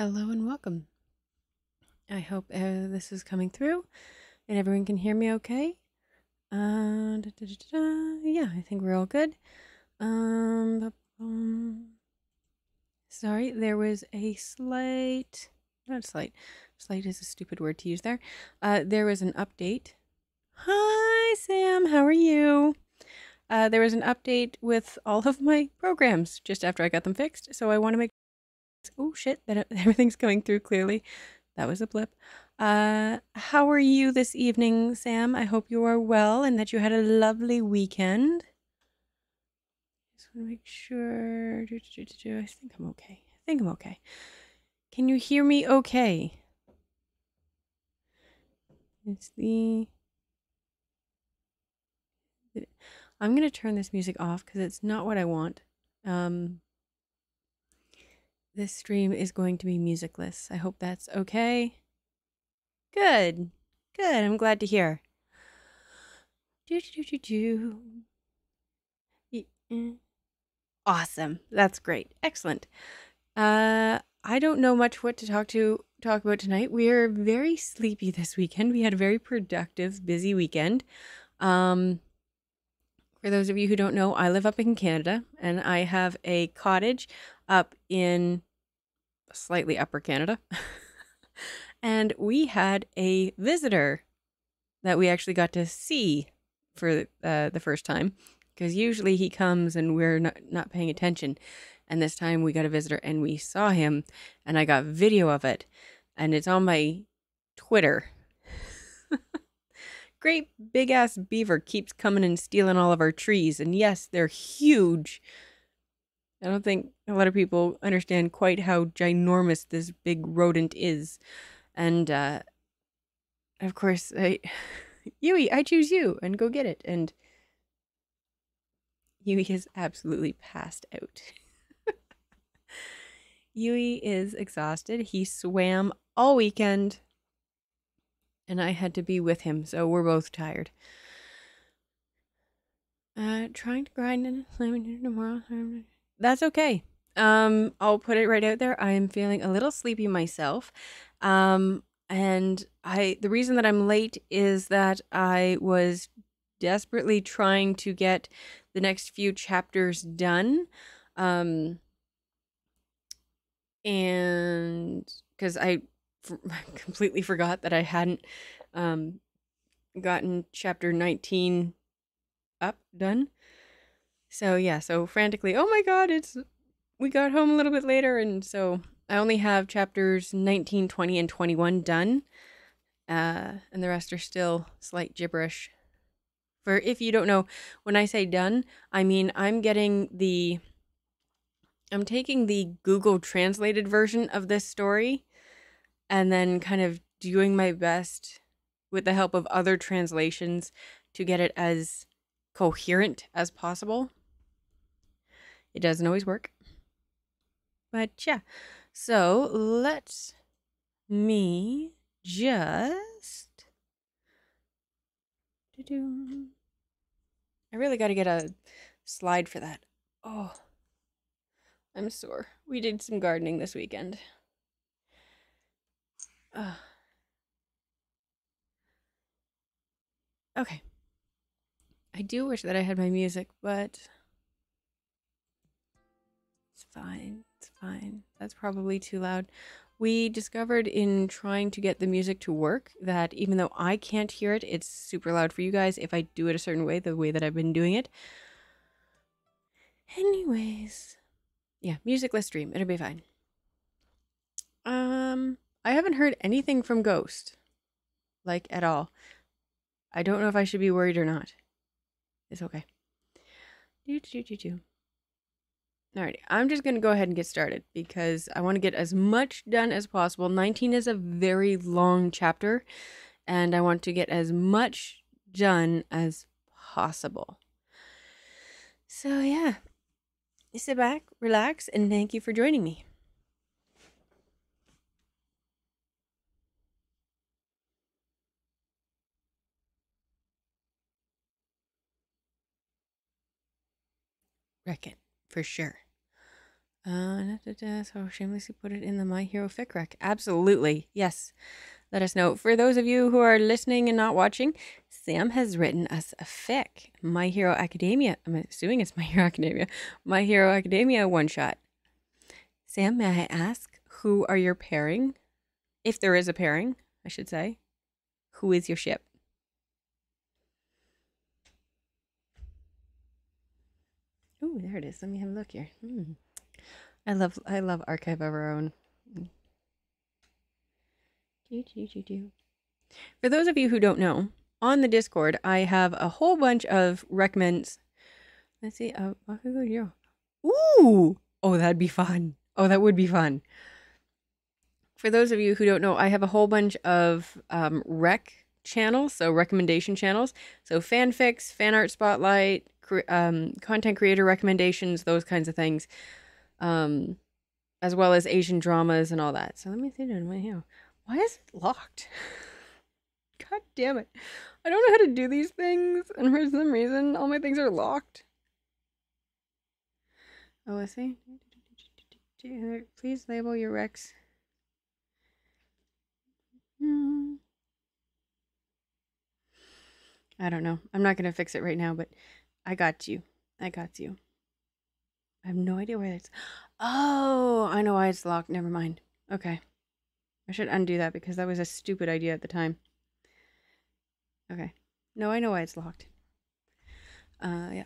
Hello and welcome. I hope this is coming through and everyone can hear me okay. Yeah, I think we're all good. Sorry, there was a not slight is a stupid word to use there. There was an update. Hi, Sam, how are you? There was an update with all of my programs just after I got them fixed, so I want to make oh shit that everything's going through clearly. That was a blip. How are you this evening, Sam? I hope you are well and that you had a lovely weekend. Just want to make sure. I think I'm okay. Can you hear me okay? I'm going to turn this music off because it's not what I want. This stream is going to be musicless. I hope that's okay. Good. I'm glad to hear. Awesome. That's great. Excellent. I don't know much what to talk about tonight. We're very sleepy this weekend. We had a very productive, busy weekend. For those of you who don't know, I live up in Canada and I have a cottage up in slightly upper Canada. And we had a visitor that we actually got to see for the first time, because usually he comes and we're not paying attention. And this time we got a visitor and we saw him and I got video of it and it's on my Twitter. Great big ass beaver keeps coming and stealing all of our trees. And yes, they're huge. I don't think a lot of people understand quite how ginormous this big rodent is. And of course, Yui, I choose you and go get it. And Yui is absolutely passed out. Yui is exhausted. He swam all weekend and I had to be with him, so we're both tired. Trying to grind in tomorrow. That's okay. I'll put it right out there. I am feeling a little sleepy myself. And the reason that I'm late is that I was desperately trying to get the next few chapters done. And because I completely forgot that I hadn't gotten chapter 19 done. So yeah, so frantically, oh my god, we got home a little bit later, and so I only have chapters 19, 20, and 21 done. And the rest are still slight gibberish. For if you don't know, when I say done, I mean I'm taking the Google translated version of this story and then kind of doing my best with the help of other translations to get it as coherent as possible. It doesn't always work. But yeah, so let me just... I really got to get a slide for that. Oh, I'm sore. We did some gardening this weekend. Okay. I do wish that I had my music, but it's fine. It's fine. That's probably too loud. We discovered in trying to get the music to work that even though I can't hear it, it's super loud for you guys if I do it a certain way, the way that I've been doing it. Anyways, yeah, musicless stream. It'll be fine. I haven't heard anything from Ghost, like at all. I don't know if I should be worried or not. It's okay. Alrighty, I'm just gonna go ahead and get started because I want to get as much done as possible. 19 is a very long chapter, and I want to get as much done as possible. So yeah, sit back, relax, and thank you for joining me. Reckon, for sure. So shamelessly put it in the My Hero fic rec. Absolutely. Yes. Let us know. For those of you who are listening and not watching, Sam has written us a fic. My Hero Academia. I'm assuming it's My Hero Academia. My Hero Academia one shot. Sam, may I ask, who are your pairing? If there is a pairing, I should say. Who is your ship? Oh, there it is. Let me have a look here. I love Archive of Our Own. For those of you who don't know, on the Discord, I have a whole bunch of recommends. Let's see. Ooh! Oh, that'd be fun. Oh, that would be fun. For those of you who don't know, I have a whole bunch of rec channels, so recommendation channels. So fanfics, fan art spotlight, content creator recommendations, those kinds of things. As well as Asian dramas and all that. So let me see it right here. Why is it locked? God damn it. I don't know how to do these things, and for some reason, all my things are locked. Oh, let's see. Please label your recs. I don't know. I'm not going to fix it right now, but I got you. I got you. I have no idea where it's... Oh, I know why it's locked. Never mind. Okay. I should undo that because that was a stupid idea at the time. Okay. No, I know why it's locked. Yeah.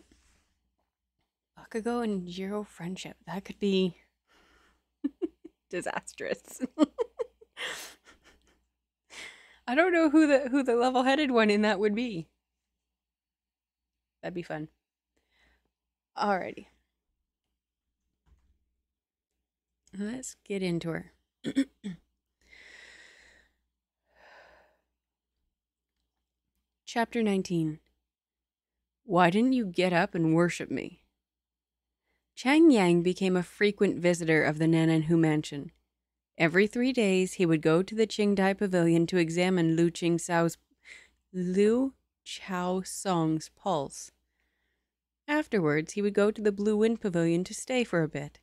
Bakugo and Jiro friendship. That could be disastrous. I don't know who the level-headed one in that would be. That'd be fun. Alrighty. Let's get into her. Chapter 19. Why didn't you get up and worship me? Chang Yang became a frequent visitor of the Nan'an Hou mansion. Every 3 days, he would go to the Qingdai pavilion to examine Liu Chaosong's pulse. Afterwards, he would go to the Blue Wind pavilion to stay for a bit,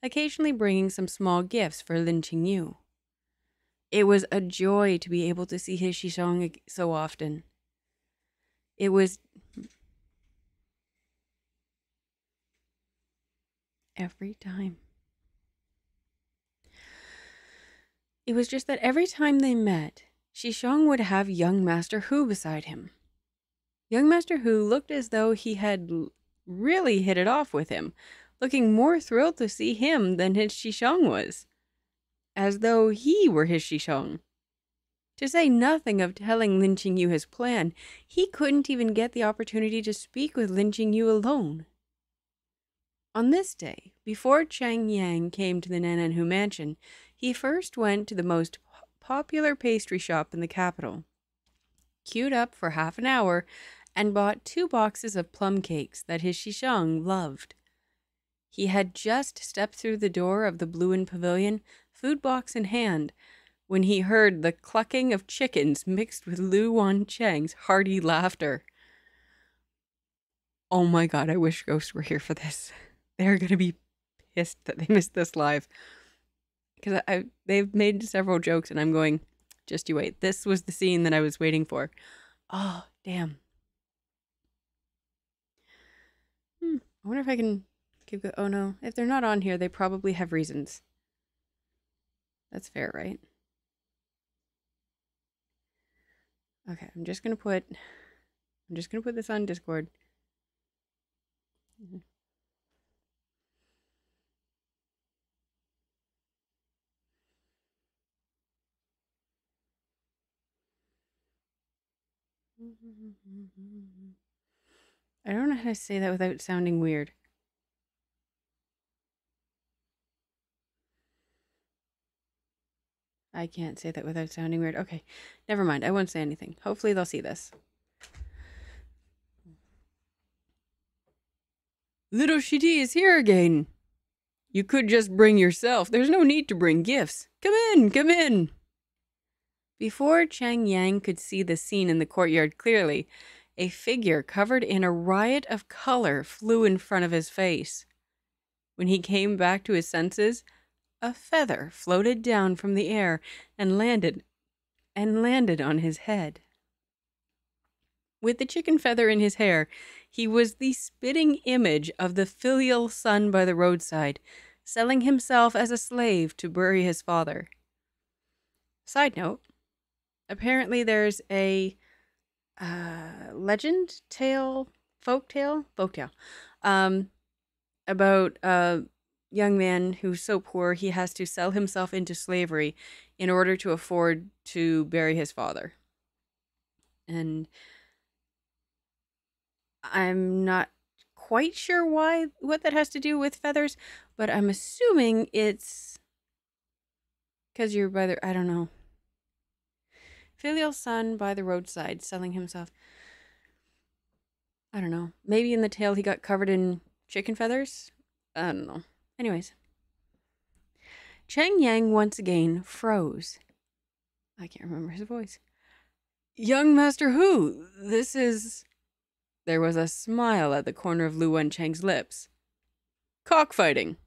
occasionally bringing some small gifts for Lin Qingyu. It was a joy to be able to see his Shishong so often. It was every time. It was just that every time they met, Shishong would have young Master Hou beside him. Young Master Hou looked as though he had really hit it off with him, looking more thrilled to see him than his Shishong was. As though he were his Shishong. To say nothing of telling Lin Qingyu his plan, he couldn't even get the opportunity to speak with Lin Qingyu alone. On this day, before Chang Yang came to the Nan'an Hou mansion, he first went to the most popular pastry shop in the capital, queued up for half an hour, and bought 2 boxes of plum cakes that his Shishong loved. He had just stepped through the door of the Blue Wind pavilion, food box in hand, when he heard the clucking of chickens mixed with Lu Wancheng's hearty laughter. Oh my god, I wish Ghosts were here for this. They're gonna be pissed that they missed this live. Because they've made several jokes and I'm going, just you wait. This was the scene that I was waiting for. Oh, damn. I wonder if I can keep going. Oh no, if they're not on here, they probably have reasons. That's fair, right? Okay, I'm just gonna put this on Discord. I don't know how to say that without sounding weird. I can't say that without sounding weird. Okay, never mind. I won't say anything. Hopefully they'll see this. Little Shidi is here again. You could just bring yourself. There's no need to bring gifts. Come in, come in. Before Chang Yang could see the scene in the courtyard clearly, a figure covered in a riot of color flew in front of his face. When he came back to his senses, a feather floated down from the air and landed on his head. With the chicken feather in his hair, he was the spitting image of the filial son by the roadside, selling himself as a slave to bury his father. Side note, apparently there's a legend, tale, folktale, about a young man who's so poor he has to sell himself into slavery in order to afford to bury his father. And I'm not quite sure what that has to do with feathers, but I'm assuming it's because you're by the, I don't know. Filial son by the roadside, selling himself. I don't know. Maybe in the tale he got covered in chicken feathers? I don't know. Anyways. Chang Yang once again froze. I can't remember his voice. Young Master Hou, this is... There was a smile at the corner of Lu Wancheng's lips. Cockfighting.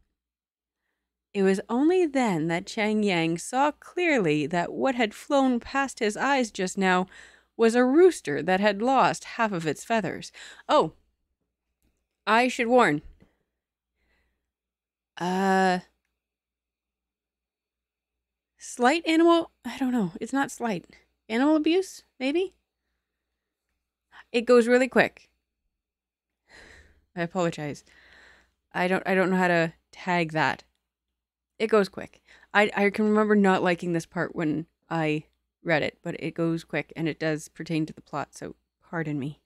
It was only then that Chang Yang saw clearly that what had flown past his eyes just now was a rooster that had lost half of its feathers. Oh, I should warn. Slight animal... I don't know. It's not slight. Animal abuse, maybe? It goes really quick. I apologize. I don't know how to tag that. It goes quick. I can remember not liking this part when I read it, but it goes quick and it does pertain to the plot, so pardon me.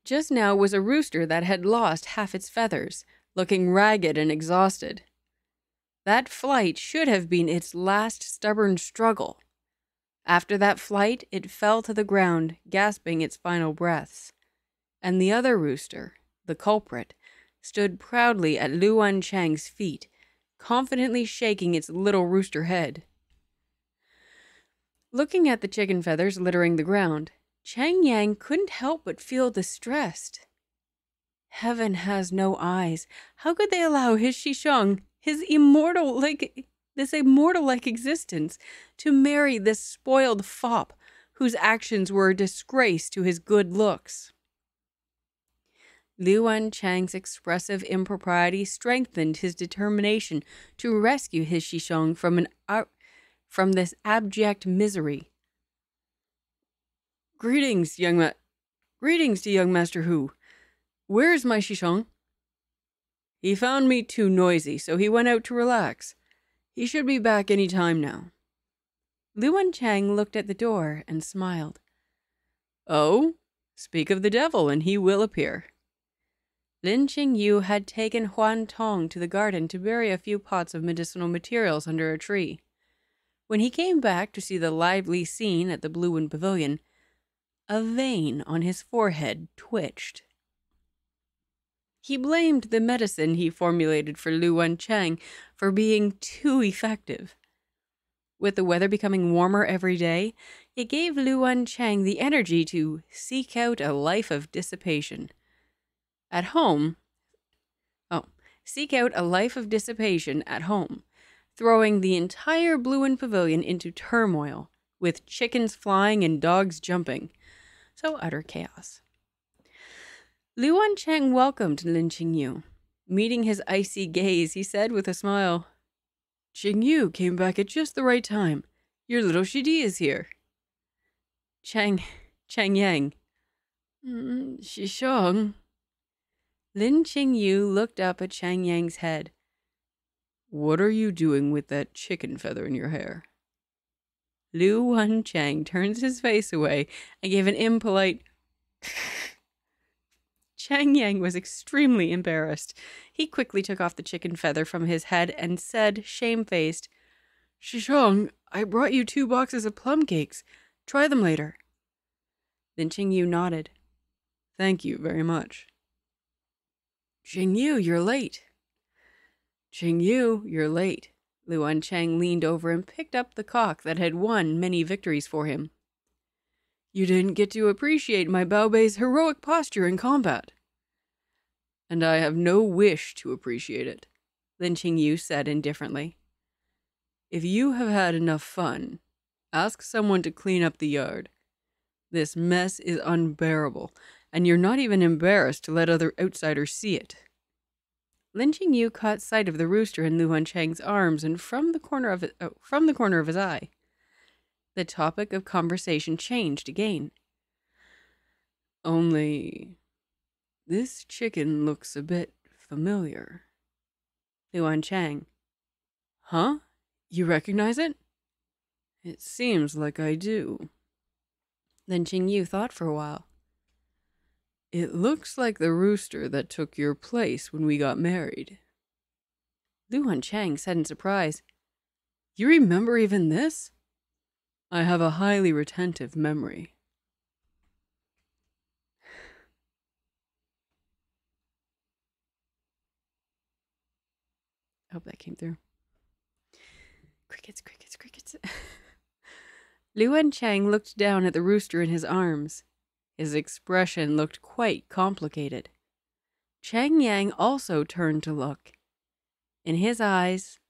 Just now was a rooster that had lost half its feathers, looking ragged and exhausted. That flight should have been its last stubborn struggle. After that flight, it fell to the ground, gasping its final breaths. And the other rooster, the culprit, stood proudly at Lu Wancheng's feet, confidently shaking its little rooster head. Looking at the chicken feathers littering the ground, Chang Yang couldn't help but feel distressed. Heaven has no eyes. How could they allow his Shishong, his immortal-like existence, to marry this spoiled fop whose actions were a disgrace to his good looks? Lu Wancheng's expressive impropriety strengthened his determination to rescue his Shishong from this abject misery. Greetings to young Master Hou. Where's my Shishong? He found me too noisy, so he went out to relax. He should be back any time now. Lu Wancheng looked at the door and smiled. Oh, speak of the devil and he will appear. Lin Qingyu had taken Huan Tong to the garden to bury a few pots of medicinal materials under a tree. When he came back to see the lively scene at the Blue Wind Pavilion, a vein on his forehead twitched. He blamed the medicine he formulated for Lu Wancheng for being too effective. With the weather becoming warmer every day, it gave Lu Wancheng the energy to seek out a life of dissipation. Seek out a life of dissipation at home, throwing the entire Blue Wind Pavilion into turmoil, with chickens flying and dogs jumping. So utter chaos. Lu Wancheng welcomed Lin Qingyu. Meeting his icy gaze, he said with a smile, Qingyu came back at just the right time. Your little Shidi is here. Chang Yang. Shishong. Lin Qingyu looked up at Chang Yang's head. What are you doing with that chicken feather in your hair? Lu Wancheng turned his face away and gave an impolite... Chang Yang was extremely embarrassed. He quickly took off the chicken feather from his head and said, shamefaced, Shishong, I brought you 2 boxes of plum cakes. Try them later. Then Qingyu nodded. Thank you very much. Qingyu, you're late. Qingyu, you're late. Lu Wancheng leaned over and picked up the cock that had won many victories for him. You didn't get to appreciate my Bao Bei's heroic posture in combat. and I have no wish to appreciate it, Lin Qingyu said indifferently. If you have had enough fun, ask someone to clean up the yard. This mess is unbearable, and you're not even embarrassed to let other outsiders see it. Lin Qingyu caught sight of the rooster in Lu Wancheng's arms, and from the corner of his eye, the topic of conversation changed again. Only, this chicken looks a bit familiar. Lu Wancheng. Huh? You recognize it? It seems like I do. Lin Qingyu thought for a while. It looks like the rooster that took your place when we got married. Lu Wancheng said in surprise, You remember even this? I have a highly retentive memory. I hope that came through. Crickets, crickets, crickets. Lu Wancheng looked down at the rooster in his arms. His expression looked quite complicated. Chang Yang also turned to look. In his eyes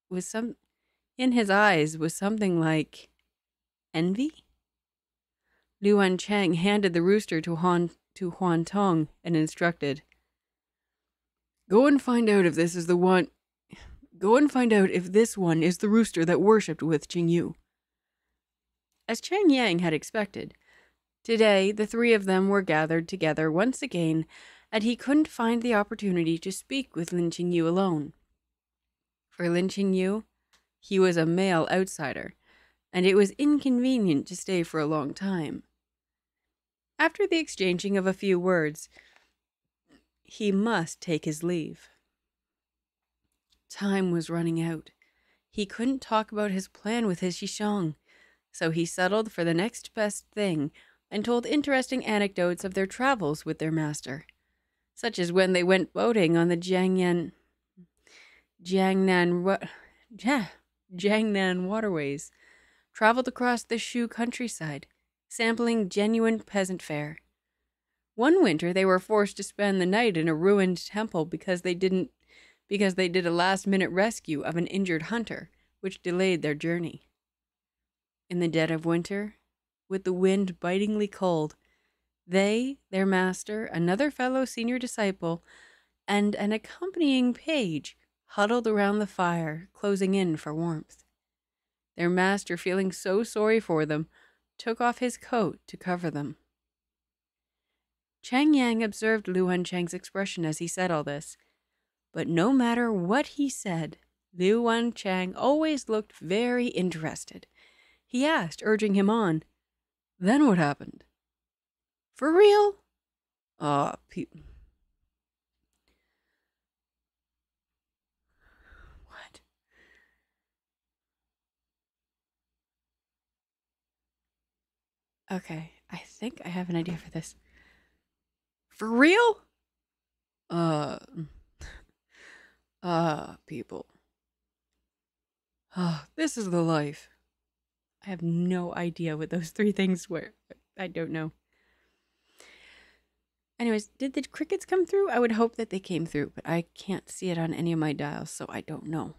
was something like envy. Lu Wancheng handed the rooster to Huan Tong and instructed, Go and find out if this one is the rooster that worshipped with Qingyu. As Chang Yang had expected, today the three of them were gathered together once again, and he couldn't find the opportunity to speak with Lin Qingyu alone. For Lin Qingyu, he was a male outsider, and it was inconvenient to stay for a long time. After the exchanging of a few words, he must take his leave. Time was running out. He couldn't talk about his plan with his Xishong, so he settled for the next best thing and told interesting anecdotes of their travels with their master, such as when they went boating on the Jiangnan waterways, traveled across the Shu countryside, sampling genuine peasant fare. One winter they were forced to spend the night in a ruined temple because they did a last-minute rescue of an injured hunter, which delayed their journey. In the dead of winter, with the wind bitingly cold, they, their master, another fellow senior disciple, and an accompanying page huddled around the fire, closing in for warmth. Their master, feeling so sorry for them, took off his coat to cover them. Chang Yang observed Lu Wancheng's expression as he said all this, but no matter what he said, Lu Wancheng always looked very interested. He asked, urging him on, Then what happened? For real? What? Okay, I think I have an idea for this. For real? People. This is the life. I have no idea what those three things were. I don't know. Anyways, did the crickets come through? I would hope that they came through, but I can't see it on any of my dials, so I don't know.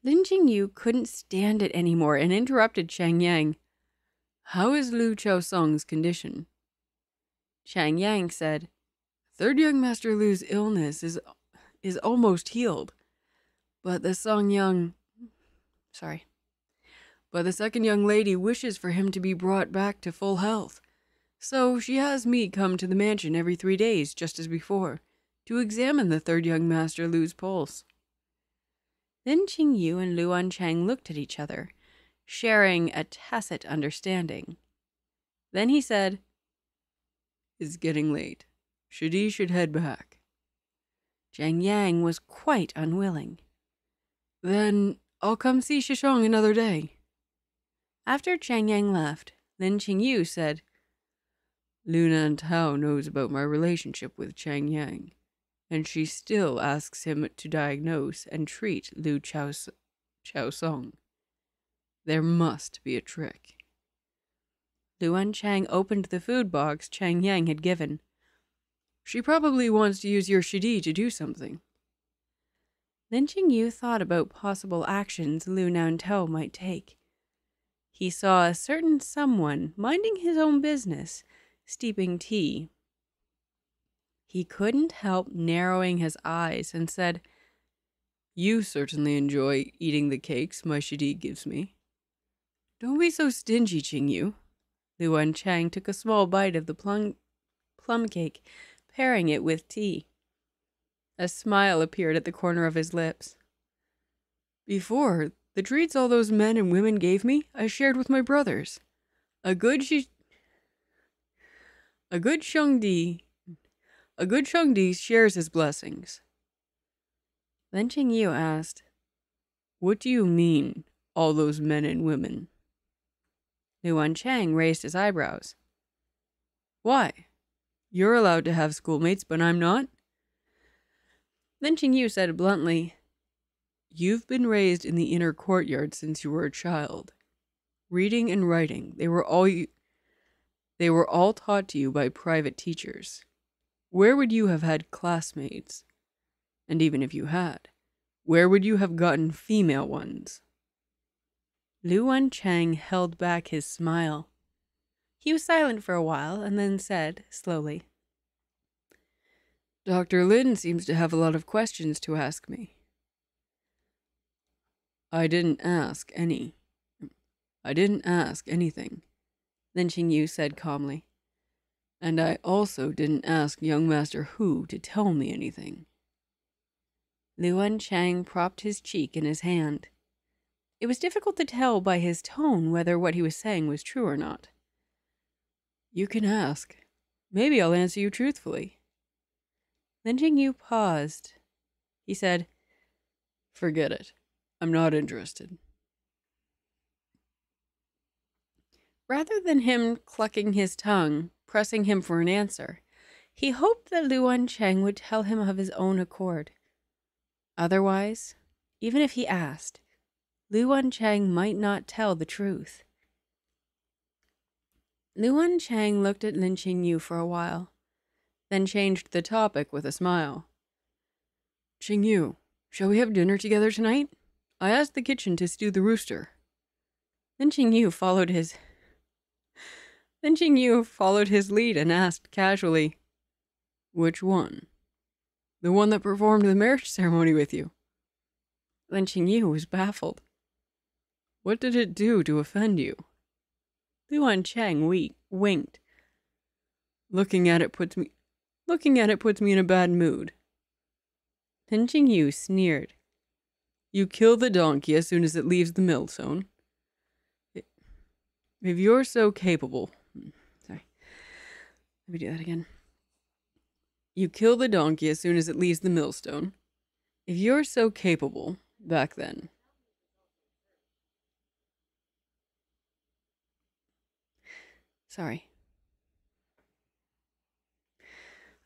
Lin Qingyu couldn't stand it anymore and interrupted Chang Yang. How is Lu Chaosong's condition? Chang Yang said, Third young Master Lu's illness is almost healed, but the second young lady wishes for him to be brought back to full health, so she has me come to the mansion every 3 days, just as before, to examine the third young Master Lu's pulse. Lin Qingyu and Lu Wancheng looked at each other, sharing a tacit understanding. Then he said, It's getting late. Shidi should head back. Chang Yang was quite unwilling. Then I'll come see Xishong another day. After Chang Yang left, Lin Qingyu said, Nan'an Tao knows about my relationship with Chang Yang, and she still asks him to diagnose and treat Lu Chaosong. There must be a trick. Wancheng opened the food box Chang Yang had given. She probably wants to use your shidi to do something. Lin Qingyu thought about possible actions Lu Nan'an might take. He saw a certain someone minding his own business, steeping tea. He couldn't help narrowing his eyes and said, "You certainly enjoy eating the cakes my shidi gives me." "Don't be so stingy, Qingyu." Lu Wancheng took a small bite of the plum cake, pairing it with tea. A smile appeared at the corner of his lips. "Before, the treats all those men and women gave me, I shared with my brothers. A good Shangdi shares his blessings." Lin Qingyu asked, "What do you mean, all those men and women?" Lu Wancheng raised his eyebrows. "Why? You're allowed to have schoolmates, but I'm not?" Lin Qingyu said bluntly, "You've been raised in the inner courtyard since you were a child. Reading and writing, they were all taught to you by private teachers. Where would you have had classmates? And even if you had, where would you have gotten female ones?" Lu Wancheng held back his smile. He was silent for a while and then said, slowly, "Dr. Lin seems to have a lot of questions to ask me." I didn't ask anything," Lin Qingyu said calmly. "And I also didn't ask young Master Hou to tell me anything." Lu Wancheng propped his cheek in his hand. It was difficult to tell by his tone whether what he was saying was true or not. "You can ask. Maybe I'll answer you truthfully." Lin Qingyu paused. He said, "Forget it. I'm not interested." Rather than him clucking his tongue, pressing him for an answer, he hoped that Lu Wancheng would tell him of his own accord. Otherwise, even if he asked, Lu Wancheng might not tell the truth. Lu Wancheng looked at Lin Qingyu for a while, then changed the topic with a smile. "Qingyu, shall we have dinner together tonight? I asked the kitchen to stew the rooster." Lin Qingyu followed his lead and asked casually, "Which one? The one that performed the marriage ceremony with you?" Lin Qingyu was baffled. "What did it do to offend you?" Lu Wancheng winked. Looking at it puts me in a bad mood." Lin Qingyu sneered. "You kill the donkey as soon as it leaves the millstone. If you're so capable..." Sorry. Let me do that again. "You kill the donkey as soon as it leaves the millstone. If you're so capable back then..." Sorry.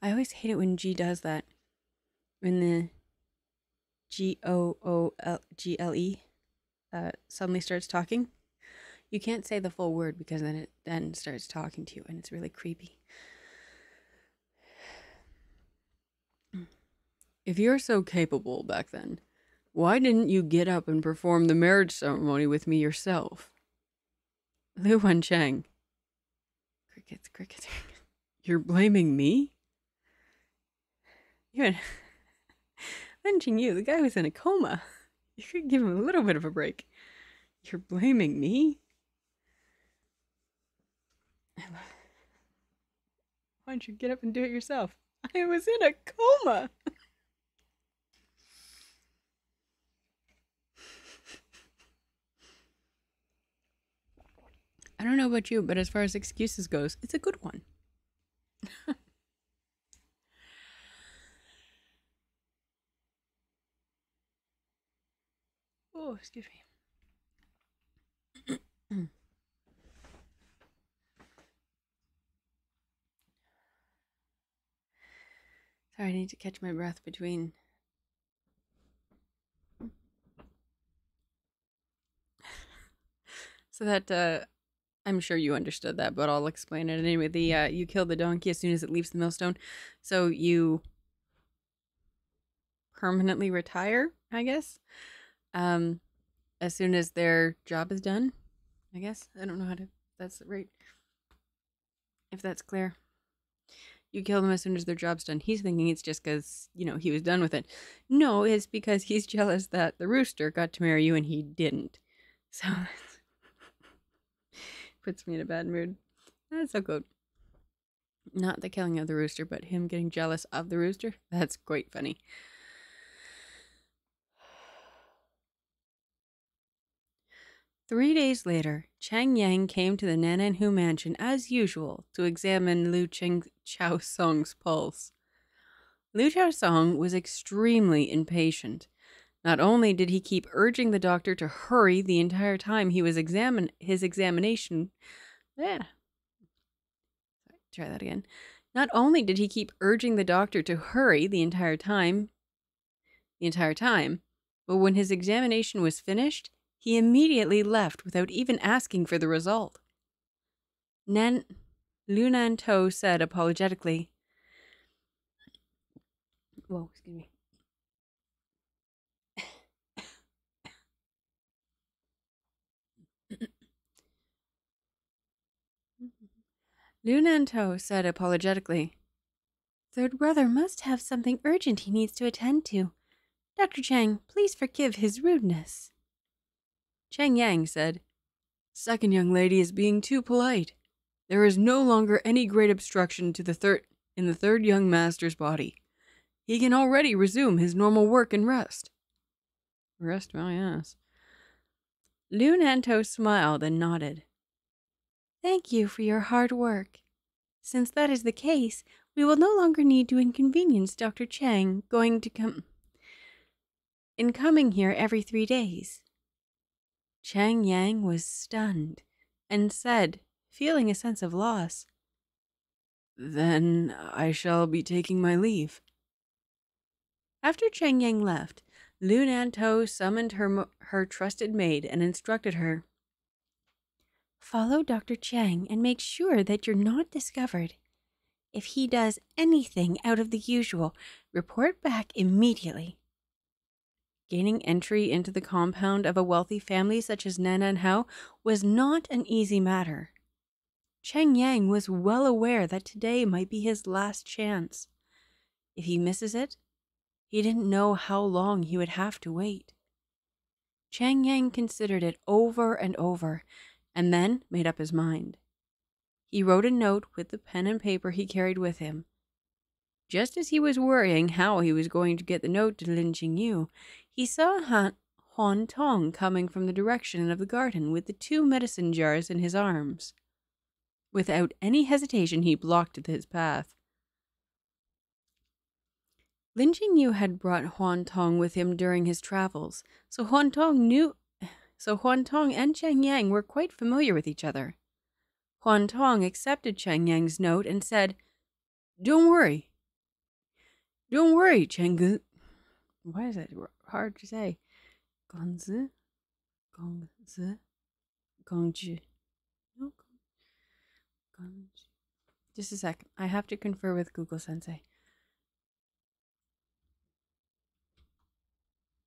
I always hate it when G does that. When the Google suddenly starts talking. You can't say the full word because then it starts talking to you and it's really creepy. "If you're so capable back then, why didn't you get up and perform the marriage ceremony with me yourself?" Lu Wancheng. Crickets. "You're blaming me?" Lin Qingyu, the guy was in a coma. You could give him a little bit of a break. "You're blaming me?" "Why don't you get up and do it yourself?" "I was in a coma." I don't know about you, but as far as excuses goes, it's a good one. Oh, excuse me. Sorry, I need to catch my breath between. So that I'm sure you understood that, but I'll explain it anyway. The you kill the donkey as soon as it leaves the millstone, so you permanently retire, I guess. Um, as soon as their job is done, I guess. I don't know how to. That's right. If that's clear, you kill them as soon as their job's done. He's thinking it's just because he was done with it. No, it's because he's jealous that the rooster got to marry you and he didn't. So puts me in a bad mood. That's so good. Not the killing of the rooster, but him getting jealous of the rooster. That's quite funny. Three days later, Chang Yang came to the Nan'an Hou mansion as usual to examine Liu Chaosong's pulse. Liu Chaosong was extremely impatient. Not only did he keep urging the doctor to hurry the entire time he was his examination. Try that again. Not only did he keep urging the doctor to hurry the entire time, but when his examination was finished, he immediately left without even asking for the result. Liu Nan'an said apologetically, "Whoa, excuse me." Liu Nan'an said apologetically, "Third brother must have something urgent he needs to attend to. Dr. Chang, please forgive his rudeness." Chang Yang said, "Second young lady is being too polite. There is no longer any great obstruction to the third young master's body. He can already resume his normal work and rest." Rest my ass. Liu Nan'an smiled and nodded. "Thank you for your hard work. Since that is the case, we will no longer need to inconvenience Dr. Chang coming here every 3 days." Chang Yang was stunned and said, feeling a sense of loss, "Then I shall be taking my leave." After Chang Yang left, Liu Nan'an summoned her trusted maid and instructed her, "Follow Dr. Chang and make sure that you're not discovered. If he does anything out of the usual, report back immediately." Gaining entry into the compound of a wealthy family such as Nan'an Hou was not an easy matter. Chang Yang was well aware that today might be his last chance. If he misses it, he didn't know how long he would have to wait. Chang Yang considered it over and over, and then made up his mind. He wrote a note with the pen and paper he carried with him. Just as he was worrying how he was going to get the note to Lin Qingyu, he saw Huan Tong coming from the direction of the garden with the 2 medicine jars in his arms. Without any hesitation, he blocked his path. Lin Qingyu had brought Huan Tong with him during his travels, so Huan Tong and Chang Yang were quite familiar with each other. Huan Tong accepted Chang Yang's note and said, Don't worry, Cheng." Why is it hard to say? Gongzi? Gongji. No, Gongji. Just a sec. I have to confer with Google Sensei.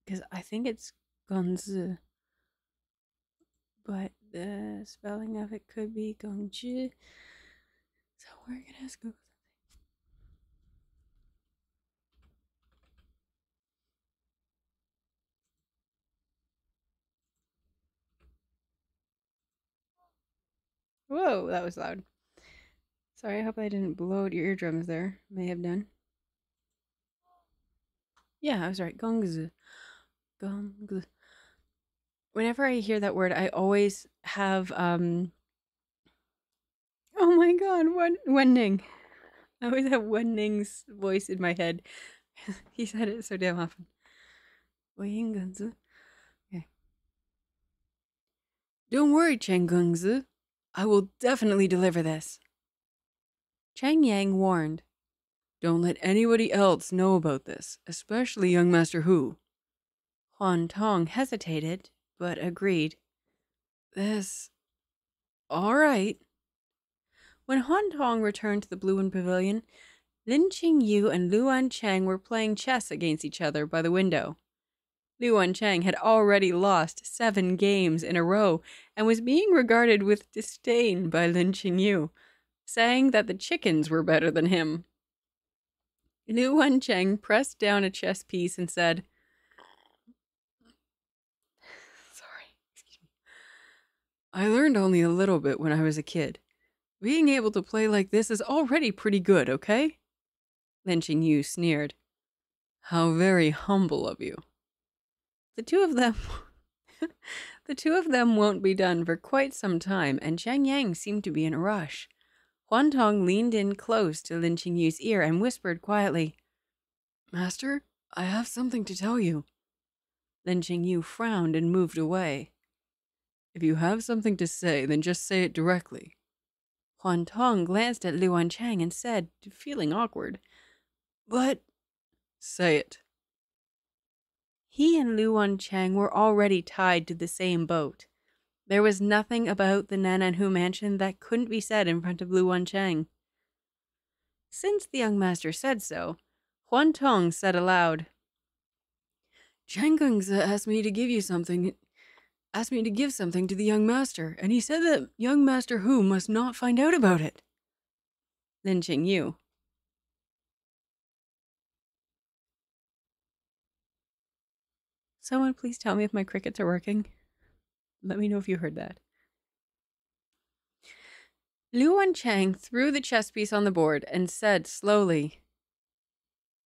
Because I think it's Gongzi. But the spelling of it could be Gongji. So we're going to ask Google Sensei. Whoa, that was loud. Sorry, I hope I didn't blow out your eardrums there. May have done. Yeah, I was right. Gongzi. Gongzi. Whenever I hear that word, I always have, oh my god, Wenning. I always have Wenning's voice in my head. He said it so damn often. Okay. Don't worry, Cheng Gengzi. I will definitely deliver this. Chang Yang warned, Don't let anybody else know about this, especially young Master Hou. Huan Tong hesitated, but agreed. This All right. When Huantong returned to the Blue Wind Pavilion, Lin Qingyu and Lu Wancheng were playing chess against each other by the window. Lu Wancheng had already lost 7 games in a row and was being regarded with disdain by Lin Qingyu, saying that the chickens were better than him. Lu Wancheng pressed down a chess piece and said, "Sorry, excuse me. I learned only a little bit when I was a kid. Being able to play like this is already pretty good, okay?" Lin Qingyu sneered. "How very humble of you." The two of them won't be done for quite some time, and Chang Yang seemed to be in a rush. Huantong leaned in close to Lin Qingyu's ear and whispered quietly, "Master, I have something to tell you." Lin Qingyu frowned and moved away. "If you have something to say, then just say it directly." Huantong glanced at Lu Wancheng and said, feeling awkward, "But—" "Say it." He and Lu Wancheng were already tied to the same boat. There was nothing about the Nan'an Hou mansion that couldn't be said in front of Lu Wancheng. Since the young master said so, Huantong said aloud, "Chang'eng asked me to give you something. Asked me to give something to the young master, and he said that young Master Hou must not find out about it." Lin Qingyu. Someone please tell me if my crickets are working. Let me know if you heard that. Lu Wancheng threw the chess piece on the board and said slowly,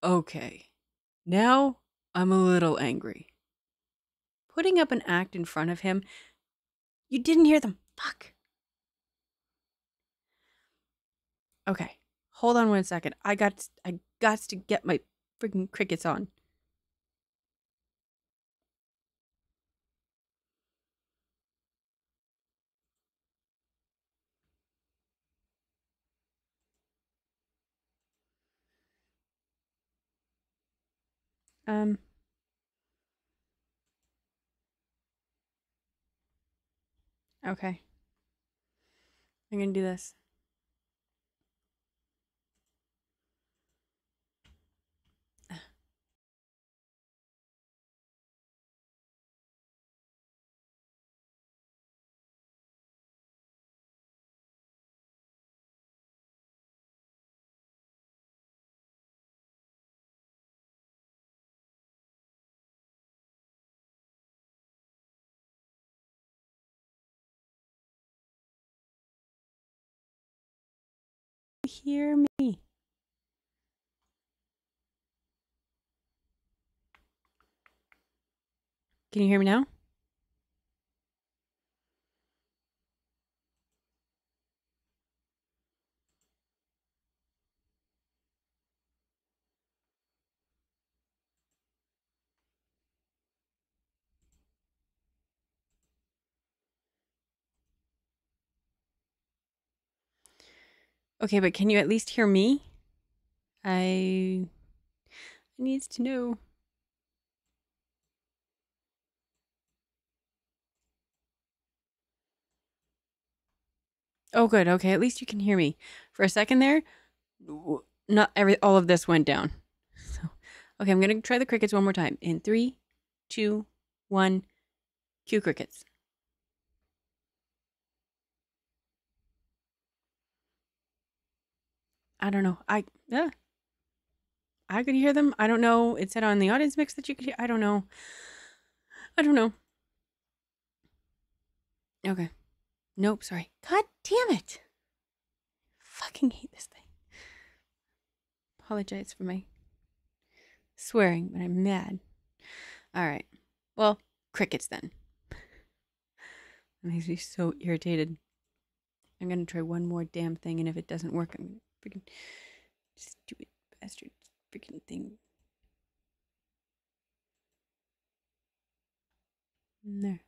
"Okay, now I'm a little angry." Putting up an act in front of him, "You didn't hear them. Fuck." Okay, hold on 1 second. I got to get my freaking crickets on. Okay. I'm gonna do this. Hear me. Can you hear me now? Okay, but can you at least hear me? I needs to know. Oh, good. Okay, at least you can hear me. For a second there, all of this went down. So, okay, I'm gonna try the crickets one more time. In 3, 2, 1, cue crickets. I don't know. I could hear them. I don't know. It said on the audience mix that you could hear. I don't know. Okay. Nope. Sorry. God damn it. Fucking hate this thing. Apologize for my swearing, but I'm mad. All right. Well, crickets then. That makes me so irritated. I'm gonna try one more damn thing, and if it doesn't work, I'm gonna freaking stupid bastard freaking thing. There.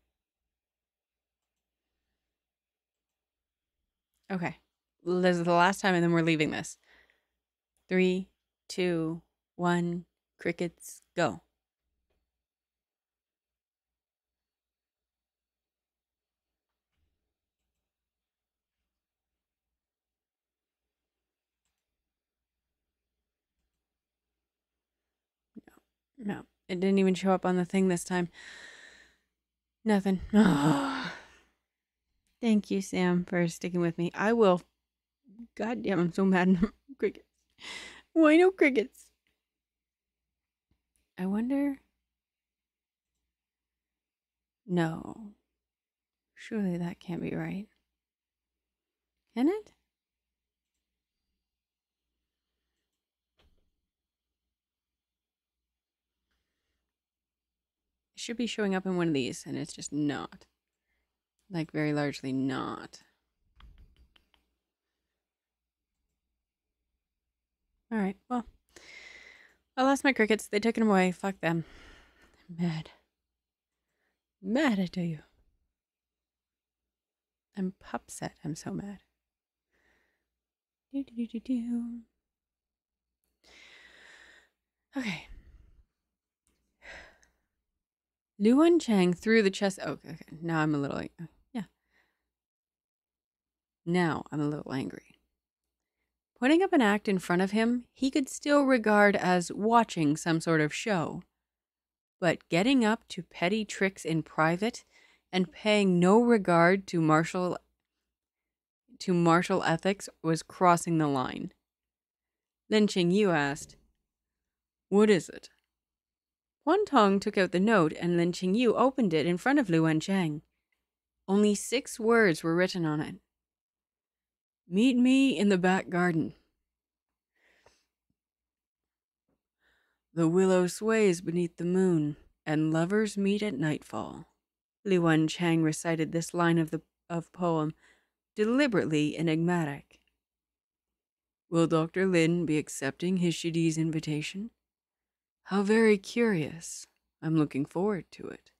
Okay. This is the last time, and then we're leaving this. 3, 2, 1. Crickets, go. No, it didn't even show up on the thing this time. Nothing. Oh. Thank you, Sam, for sticking with me. I will. God damn, I'm so mad. Crickets. Why no crickets? I wonder. No. Surely that can't be right. Can it? It should be showing up in one of these, and it's just not. Like, very largely not. Alright, well. I lost my crickets. They took them away. Fuck them. I'm mad. Mad, I tell you. I'm upset. I'm so mad. Okay. Wancheng threw the chest. Oh, okay. Now I'm a little. Yeah. Now I'm a little angry. Putting up an act in front of him, he could still regard as watching some sort of show. But getting up to petty tricks in private and paying no regard to martial ethics was crossing the line. Lin Qingyu asked, "What is it?" Wancheng took out the note and Lin Qingyu opened it in front of Wancheng. Only 6 words were written on it. "Meet me in the back garden. The willow sways beneath the moon, and lovers meet at nightfall." Wancheng recited this line of poem, deliberately enigmatic. "Will Dr. Lin be accepting his Shidi's invitation? How very curious. I'm looking forward to it."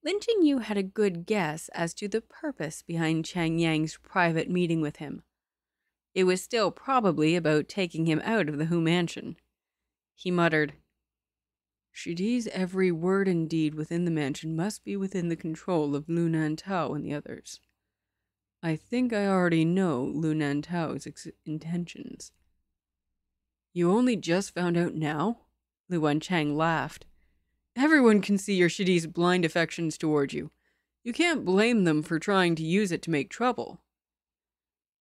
Lin Qingyu had a good guess as to the purpose behind Chang Yang's private meeting with him. It was still probably about taking him out of the Hou mansion. He muttered, "Shidi's every word and deed within the mansion must be within the control of Nan'an and the others. I think I already know Nan'an's intentions." "You only just found out now?" Wancheng laughed. "Everyone can see your Shidi's blind affections toward you. You can't blame them for trying to use it to make trouble."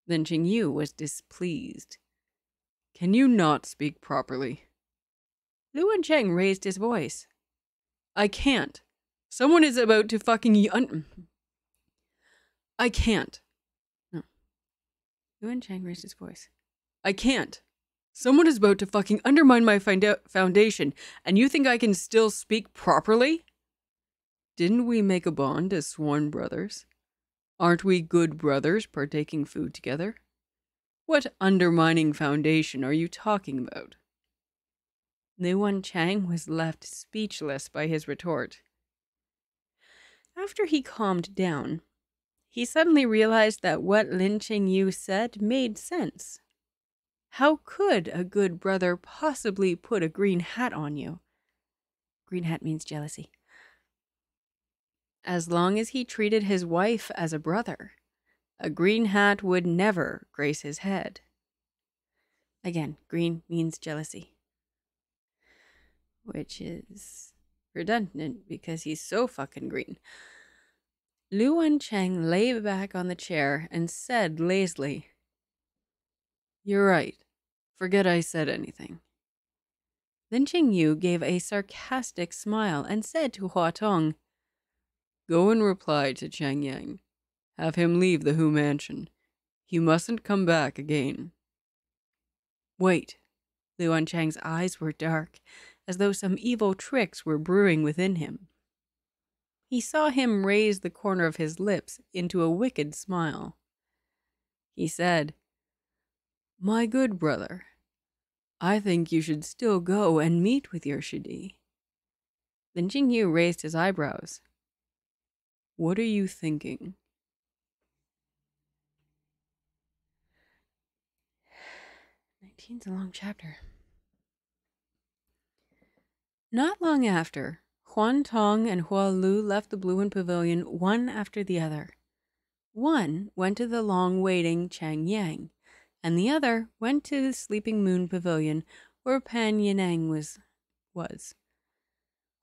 Lin Qingyu was displeased. "Can you not speak properly?" Wancheng raised his voice. "I can't. Someone is about to fucking I can't." No. Wancheng raised his voice. "I can't. Someone is about to fucking undermine my foundation, and you think I can still speak properly? Didn't we make a bond as sworn brothers? Aren't we good brothers partaking food together? What undermining foundation are you talking about?" Wancheng was left speechless by his retort. After he calmed down, he suddenly realized that what Lin Qingyu said made sense. How could a good brother possibly put a green hat on you? Green hat means jealousy. As long as he treated his wife as a brother, a green hat would never grace his head. Again, green means jealousy. Which is redundant because he's so fucking green. Wancheng lay back on the chair and said lazily, "You're right. Forget I said anything." Lin Qingyu gave a sarcastic smile and said to Hua Tong, "Go and reply to Chang Yang. Have him leave the Hou mansion. He mustn't come back again." "Wait." Wancheng's eyes were dark, as though some evil tricks were brewing within him. He saw him raise the corner of his lips into a wicked smile. He said, "My good brother, I think you should still go and meet with your Shidi." Lin Qingyu raised his eyebrows. "What are you thinking?" 19's a long chapter. Not long after, Huan Tong and Hua Lu left the Blue Wind Pavilion one after the other. One went to the long-waiting Chang Yang, and the other went to the Sleeping Moon Pavilion, where Pan Yanang was.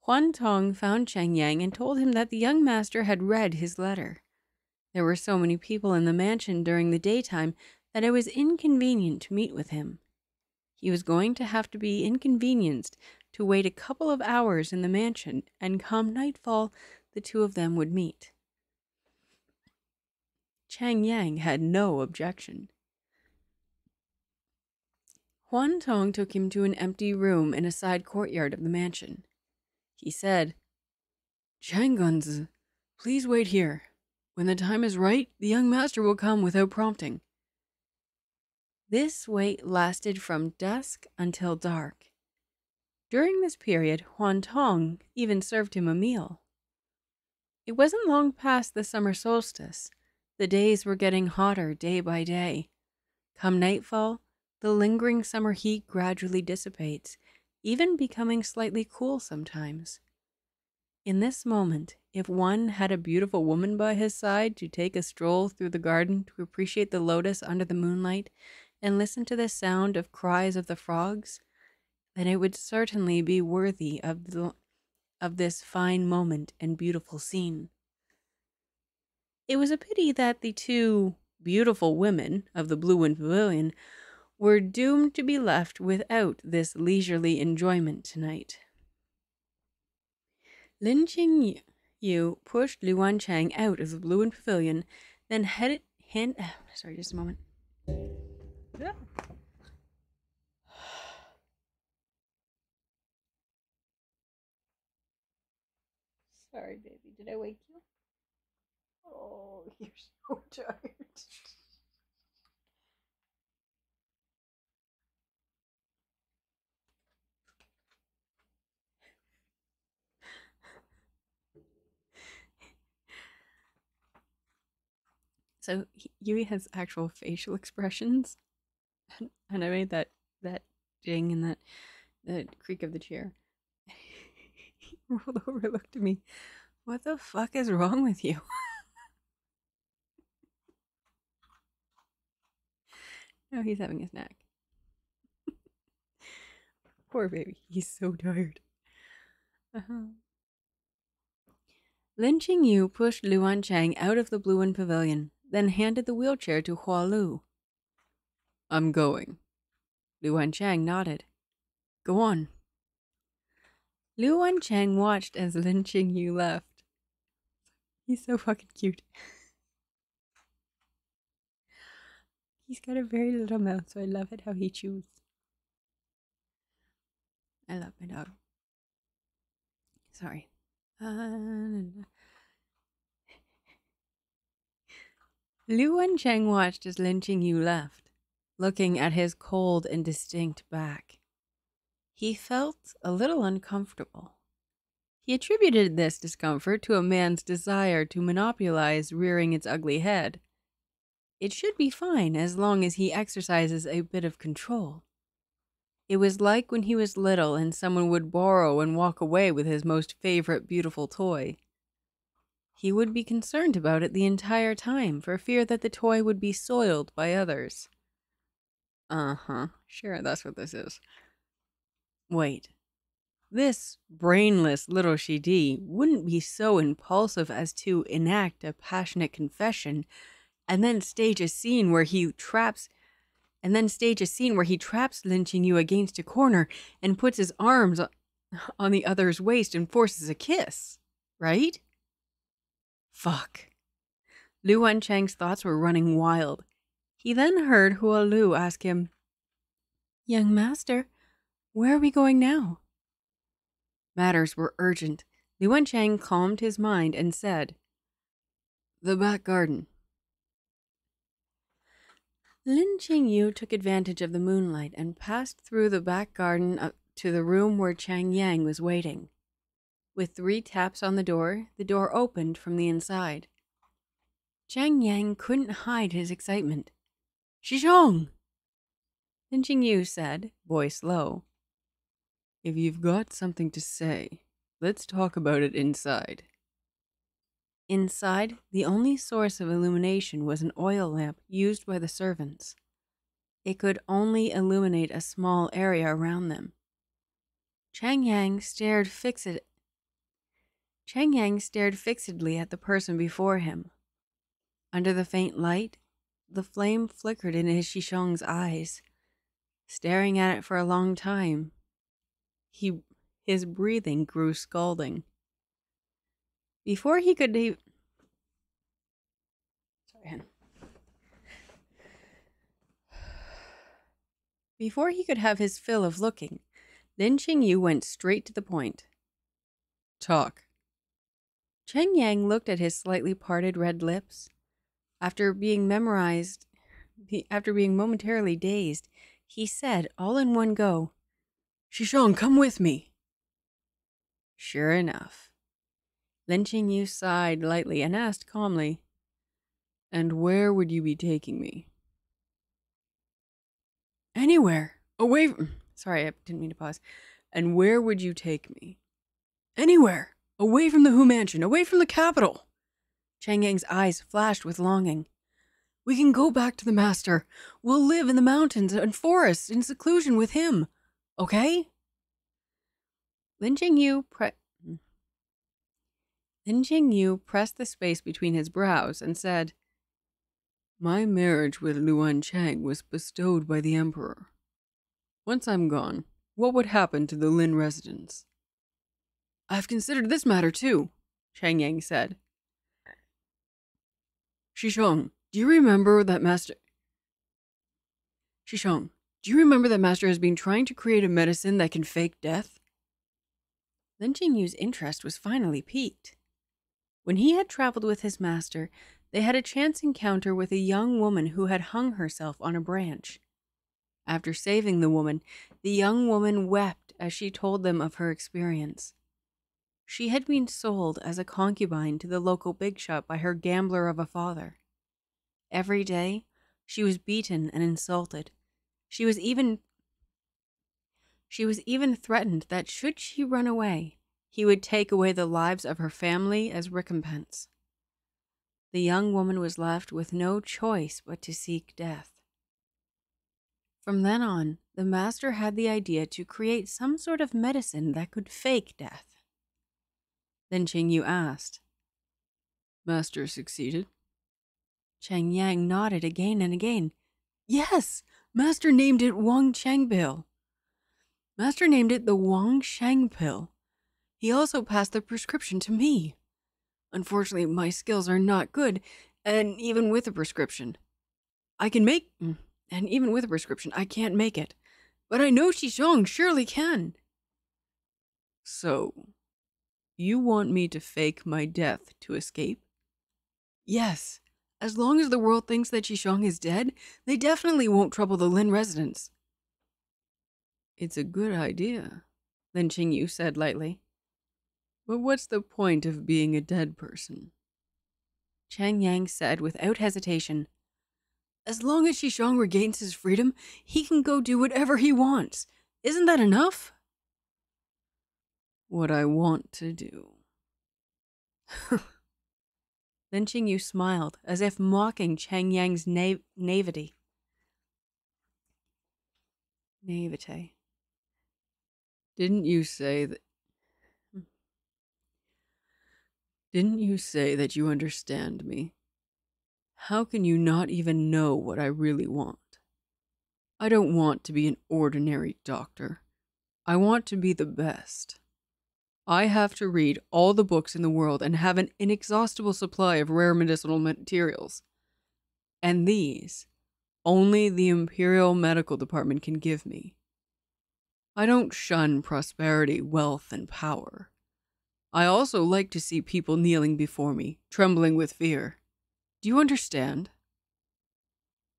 Huan Tong found Cheng Yang and told him that the young master had read his letter. There were so many people in the mansion during the daytime that it was inconvenient to meet with him. He was going to have to be inconvenienced to wait a couple of hours in the mansion, and come nightfall, the two of them would meet. Cheng Yang had no objection. Huan Tong took him to an empty room in a side courtyard of the mansion. He said, "Chang Gunzi, please wait here. When the time is right, the young master will come without prompting." This wait lasted from dusk until dark. During this period, Huan Tong even served him a meal. It wasn't long past the summer solstice. The days were getting hotter day by day. Come nightfall, the lingering summer heat gradually dissipates, even becoming slightly cool sometimes. In this moment, if one had a beautiful woman by his side to take a stroll through the garden to appreciate the lotus under the moonlight and listen to the sound of cries of the frogs, then it would certainly be worthy of this fine moment and beautiful scene. It was a pity that the two beautiful women of the Blue Wind Pavilion were doomed to be left without this leisurely enjoyment tonight. Lin Qingyu pushed Lu Wancheng out of the Blue Wind Pavilion, then sorry, just a moment. Yeah. Sorry, baby. Did I wake you? Oh, you're so tired. So Yui has actual facial expressions, and I made that ding and that creak of the chair. He rolled over, looked at me. What the fuck is wrong with you? No, he's having a snack. Poor baby, he's so tired. Lin Qingyu pushed Lu Wancheng out of the Blue Wind Pavilion, then handed the wheelchair to Hua Lu. "I'm going." Lu Wancheng nodded. "Go on." Lu Wancheng watched as Lin Qingyu left. He's so fucking cute. He's got a very little mouth, so I love it how he chews. I love my dog. Sorry. Lu Wancheng watched as Lin Qingyu left, looking at his cold and distinct back. He felt a little uncomfortable. He attributed this discomfort to a man's desire to monopolize rearing its ugly head. It should be fine as long as he exercises a bit of control. It was like when he was little and someone would borrow and walk away with his most favorite beautiful toy. He would be concerned about it the entire time for fear that the toy would be soiled by others. Sure, that's what this is. Wait. This brainless little Shidi wouldn't be so impulsive as to enact a passionate confession and then stage a scene where he traps Lin Qingyu against a corner and puts his arms on the other's waist and forces a kiss, right? Fuck. Lu Wancheng's thoughts were running wild. He then heard Hua Lu ask him, "Young master, where are we going now?" Matters were urgent. Lu Wancheng calmed his mind and said, "The back garden." Lin Qingyu took advantage of the moonlight and passed through the back garden to the room where Chang Yang was waiting. With 3 taps on the door opened from the inside. Chang Yang couldn't hide his excitement. "Shishong!" Lin Qingyu said, voice low. "If you've got something to say, let's talk about it inside." Inside, the only source of illumination was an oil lamp used by the servants. it could only illuminate a small area around them. Chang Yang stared fixedly at the person before him. Under the faint light, the flame flickered in his Shishong's eyes. Staring at it for a long time, his breathing grew scalding. Before he could have his fill of looking, Lin Qingyu went straight to the point. Talk. Cheng Yang looked at his slightly parted red lips. After being momentarily dazed, he said all in one go, Shishong, come with me. Sure enough. Lin Qingyu sighed lightly and asked calmly, And where would you be taking me? Anywhere. Away from... Sorry, I didn't mean to pause. And where would you take me? Anywhere. Away from the Hou mansion. Away from the capital. Chang Yang's eyes flashed with longing. We can go back to the master. We'll live in the mountains and forests in seclusion with him. Okay? Lin Qingyu pressed the space between his brows and said, My marriage with Wancheng was bestowed by the emperor. Once I'm gone, what would happen to the Lin residence? I've considered this matter too, Chang Yang said. Shishong, do you remember that Master has been trying to create a medicine that can fake death? Lin Qingyu's interest was finally piqued. When he had traveled with his master, they had a chance encounter with a young woman who had hung herself on a branch. After saving the woman, the young woman wept as she told them of her experience. She had been sold as a concubine to the local big shot by her gambler of a father. Every day, she was beaten and insulted. She was even threatened that should she run away, he would take away the lives of her family as recompense. The young woman was left with no choice but to seek death. From then on, the master had the idea to create some sort of medicine that could fake death. Then Qingyu asked, Master succeeded? Chang Yang nodded again and again. Yes, Master named it Wancheng pill. Master named it the Wancheng pill. He also passed the prescription to me. Unfortunately, my skills are not good, and even with a prescription, I can't make it. But I know Shishong surely can. So, you want me to fake my death to escape? Yes. As long as the world thinks that Shishong is dead, they definitely won't trouble the Lin residents. It's a good idea, Lin Qingyu said lightly. But what's the point of being a dead person? Chang Yang said without hesitation, As long as Shishong regains his freedom, he can go do whatever he wants. Isn't that enough? What I want to do. Then Qingyu smiled, as if mocking Chang Yang's naivete. Didn't you say that you understand me? How can you not even know what I really want? I don't want to be an ordinary doctor. I want to be the best. I have to read all the books in the world and have an inexhaustible supply of rare medicinal materials. And these, only the Imperial Medical Department can give me. I don't shun prosperity, wealth, and power. I also like to see people kneeling before me, trembling with fear. Do you understand?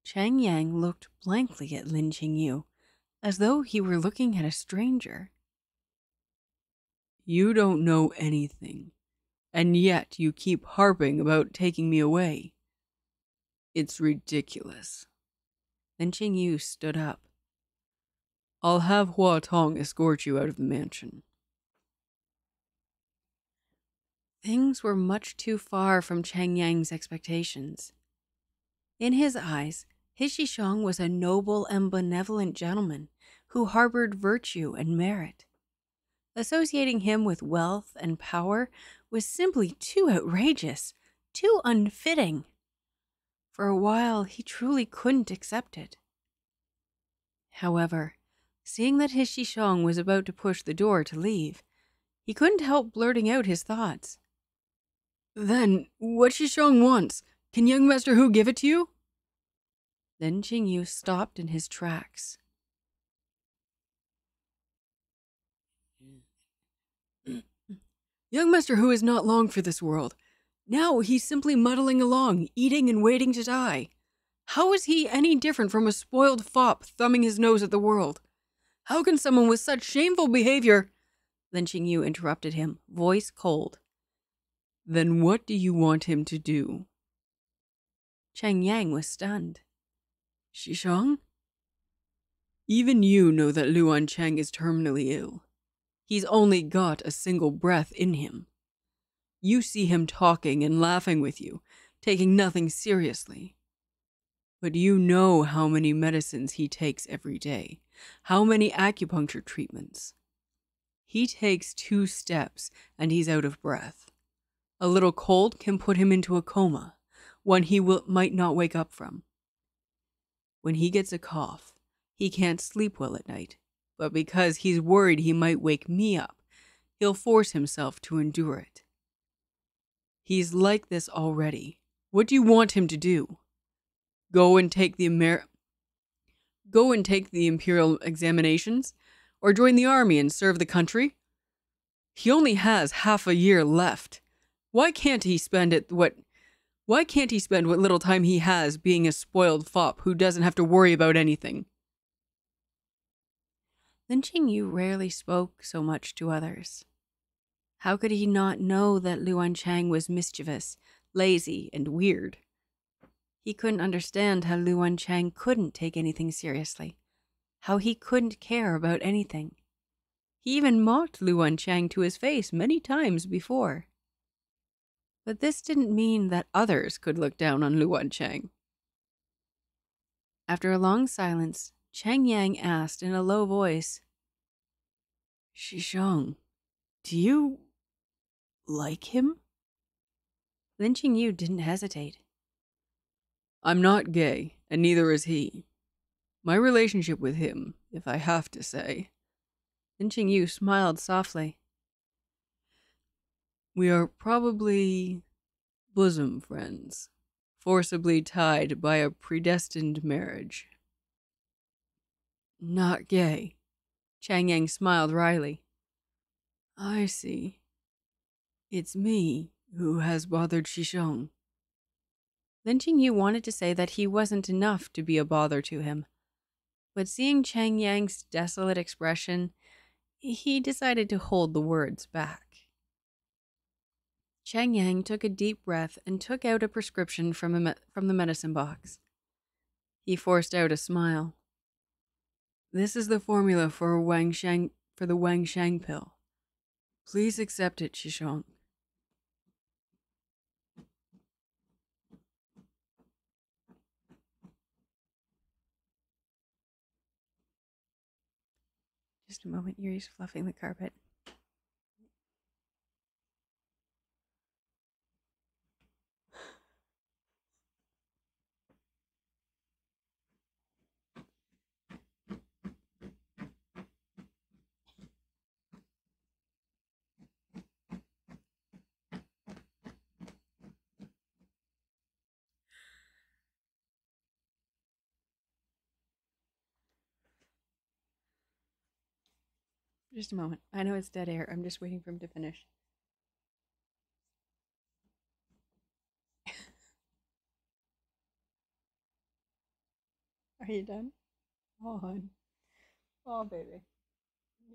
Chang Yang looked blankly at Lin Qingyu, as though he were looking at a stranger. You don't know anything, and yet you keep harping about taking me away. It's ridiculous. Then Qingyu stood up. I'll have Hua Tong escort you out of the mansion. Things were much too far from Chang Yang's expectations. In his eyes, His Shishong was a noble and benevolent gentleman who harbored virtue and merit. Associating him with wealth and power was simply too outrageous, too unfitting. For a while, he truly couldn't accept it. However, seeing that his Shishong was about to push the door to leave, he couldn't help blurting out his thoughts. "Then, what Shishong wants? Can young Master Hou give it to you?" Lin Qingyu stopped in his tracks. "Young Master Hou is not long for this world. Now he's simply muddling along, eating and waiting to die. How is he any different from a spoiled fop thumbing his nose at the world? How can someone with such shameful behavior—" Lin Qingyu interrupted him, voice cold. "Then what do you want him to do?" Cheng Yang was stunned. "Shishong? Even you know that Wancheng is terminally ill. He's only got a single breath in him. You see him talking and laughing with you, taking nothing seriously. But you know how many medicines he takes every day, how many acupuncture treatments. He takes 2 steps and he's out of breath. A little cold can put him into a coma, one he might not wake up from. When he gets a cough, he can't sleep well at night, but because he's worried he might wake me up, he'll force himself to endure it. He's like this already. What do you want him to do? Go and take the imperial examinations, or join the army and serve the country? He only has half a year left. Why can't he spend what little time he has being a spoiled fop who doesn't have to worry about anything?" Lin Qingyu rarely spoke so much to others. How could he not know that Wancheng was mischievous, lazy, and weird? He couldn't understand how Wancheng couldn't take anything seriously, how he couldn't care about anything. He even mocked Wancheng to his face many times before. But this didn't mean that others could look down on Wancheng. After a long silence, Cheng Yang asked in a low voice, "Shishong, do you like him?" Lin Qingyu didn't hesitate. "I'm not gay, and neither is he. My relationship with him, if I have to say..." Lin Qingyu smiled softly. "We are probably bosom friends, forcibly tied by a predestined marriage." "Not gay." Chang Yang smiled wryly. "I see. It's me who has bothered Shishong." Lin Qingyu wanted to say that he wasn't enough to be a bother to him, but seeing Chang Yang's desolate expression, he decided to hold the words back. Chang Yang took a deep breath and took out a prescription from the medicine box. He forced out a smile. "This is the formula for the Wancheng pill. Please accept it, Shishong." Just a moment, Yuri's fluffing the carpet. Just a moment. I know it's dead air. I'm just waiting for him to finish. Are you done? Oh, hon. Oh, baby.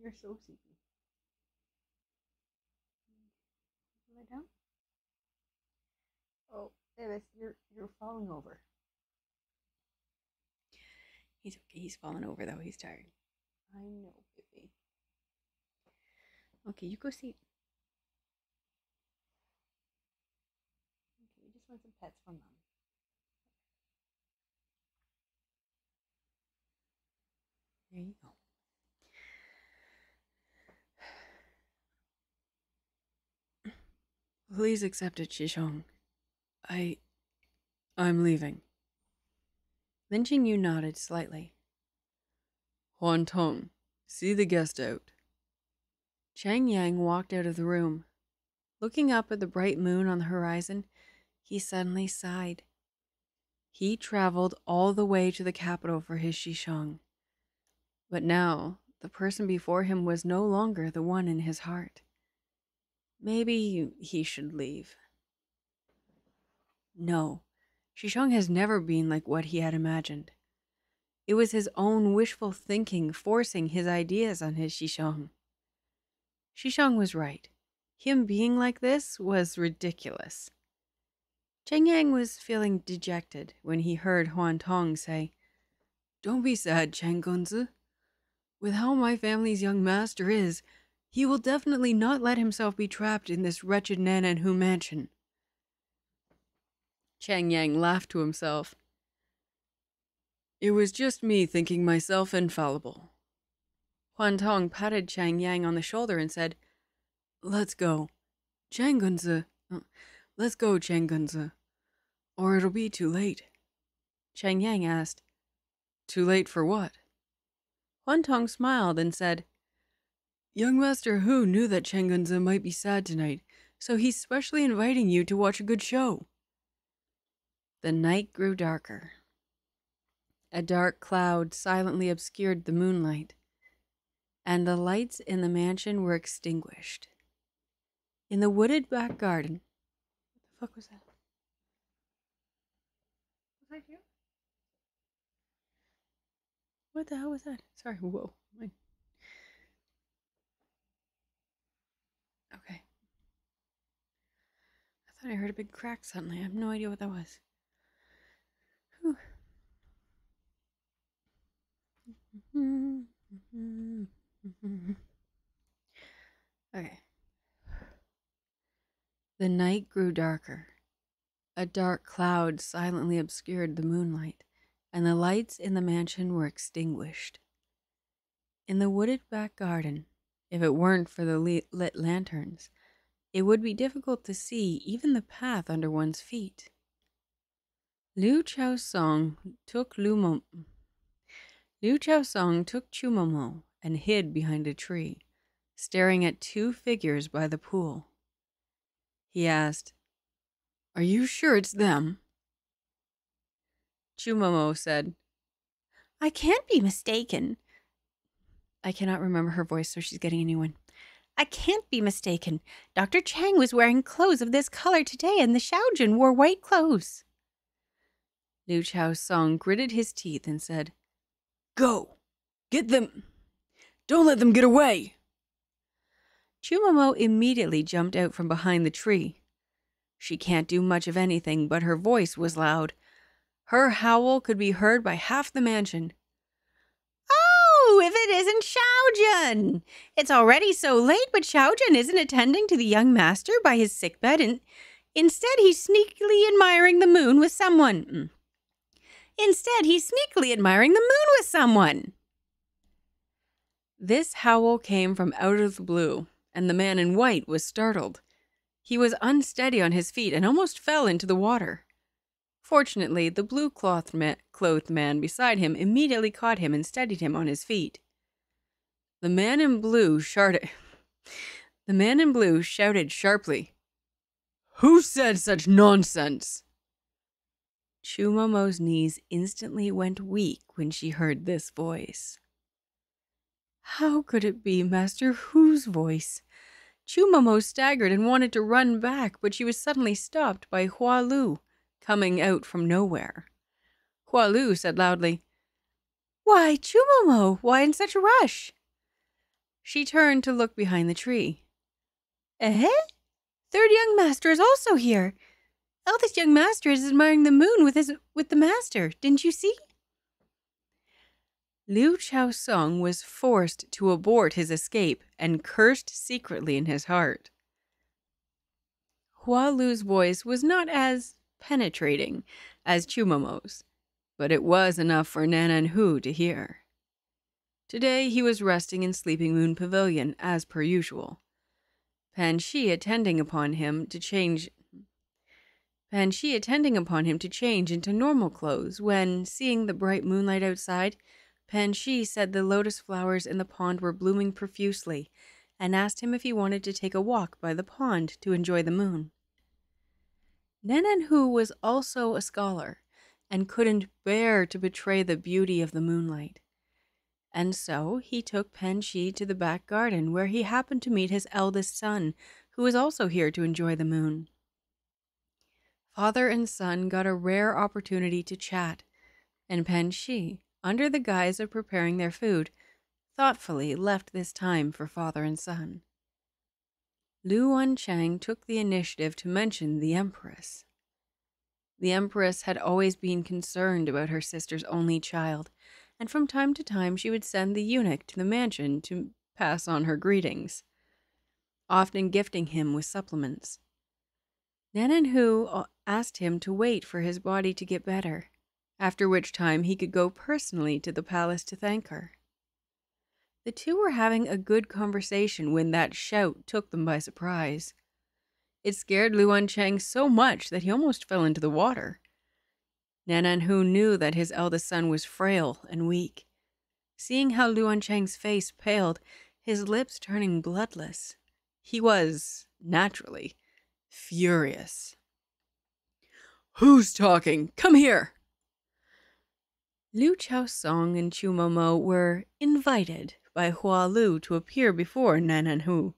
You're so sleepy. Lie down. Oh, Davis, you're falling over. He's okay. He's falling over though. He's tired. I know, baby. Okay, you go sleep. Okay, you just want some pets from mom. There you go. Please accept it, Shishong. I'm leaving. Lin Qingyu nodded slightly. Huan Tong, see the guest out. Chang Yang walked out of the room. Looking up at the bright moon on the horizon, he suddenly sighed. He traveled all the way to the capital for his Shishong. But now, the person before him was no longer the one in his heart. Maybe he should leave. No, Shishong has never been like what he had imagined. It was his own wishful thinking forcing his ideas on his Shishong. Shishong was right. Him being like this was ridiculous. Chang Yang was feeling dejected when he heard Huan Tong say, "Don't be sad, Chang Gunzi. With how my family's young master is, he will definitely not let himself be trapped in this wretched Nan'an Hou mansion." Chang Yang laughed to himself. It was just me thinking myself infallible. Huan Tong patted Chang Yang on the shoulder and said, Let's go, Chang Gunzi. Let's go, Chang Gunzi. Or it'll be too late. Chang Yang asked, Too late for what? Huan Tong smiled and said, Young Master Hou knew that Chang Gunzi might be sad tonight, so he's specially inviting you to watch a good show. The night grew darker. A dark cloud silently obscured the moonlight, and the lights in the mansion were extinguished. In the wooded back garden... What the fuck was that? Was that you? What the hell was that? Sorry, whoa. Okay. I thought I heard a big crack suddenly. I have no idea what that was. Whew. Okay. The night grew darker. A dark cloud silently obscured the moonlight, and the lights in the mansion were extinguished. In the wooded back garden, if it weren't for the lit lanterns, it would be difficult to see even the path under one's feet. Liu Chaosong took Chumomo and hid behind a tree, staring at two figures by the pool. He asked, Are you sure it's them? Chumomo said, I can't be mistaken. I cannot remember her voice, so she's getting a new one. I can't be mistaken. Dr. Chang was wearing clothes of this color today, and the Shaojun wore white clothes. Liu Chaosong gritted his teeth and said, Go! Get them! Don't let them get away! Chumomo immediately jumped out from behind the tree. She can't do much of anything, but her voice was loud. Her howl could be heard by half the mansion. Oh, if it isn't Shaojun! It's already so late, but Shaojun isn't attending to the young master by his sickbed, and instead he's sneakily admiring the moon with someone. This howl came from out of the blue, and the man in white was startled. He was unsteady on his feet and almost fell into the water. Fortunately, the blue-clothed man beside him immediately caught him and steadied him on his feet. The man in blue shouted sharply, Who said such nonsense? Chumomo's knees instantly went weak when she heard this voice. How could it be Master Hou's voice? Chumomo staggered and wanted to run back, but she was suddenly stopped by Hua Lu, coming out from nowhere. Hua Lu said loudly, Why, Chumomo, why in such a rush? She turned to look behind the tree. Eh? Third young master is also here. Eldest young master is admiring the moon with the master, didn't you see? Liu Chaosong was forced to abort his escape and cursed secretly in his heart. Hua Lu's voice was not as penetrating as Chumomo's, but it was enough for Nan'an Hou to hear. Today he was resting in Sleeping Moon Pavilion, as per usual. Pan Shi attending upon him to change into normal clothes when, seeing the bright moonlight outside, Pan Shi said the lotus flowers in the pond were blooming profusely and asked him if he wanted to take a walk by the pond to enjoy the moon. Nan'an Hou was also a scholar and couldn't bear to betray the beauty of the moonlight. And so he took Pan Shi to the back garden where he happened to meet his eldest son, who was also here to enjoy the moon. Father and son got a rare opportunity to chat, and Pan Shi, under the guise of preparing their food, thoughtfully left this time for father and son. Wancheng took the initiative to mention the Empress. The Empress had always been concerned about her sister's only child, and from time to time she would send the eunuch to the mansion to pass on her greetings, often gifting him with supplements. Nan'an Hou asked him to wait for his body to get better, after which time he could go personally to the palace to thank her. The two were having a good conversation when that shout took them by surprise. It scared Wancheng so much that he almost fell into the water. Nan'an Hou knew that his eldest son was frail and weak. Seeing how Wancheng's face paled, his lips turning bloodless, he was, naturally, furious. "Who's talking? Come here!" Liu Chaosong and Chu Momo were invited by Hua Lu to appear before Nan'an Hou.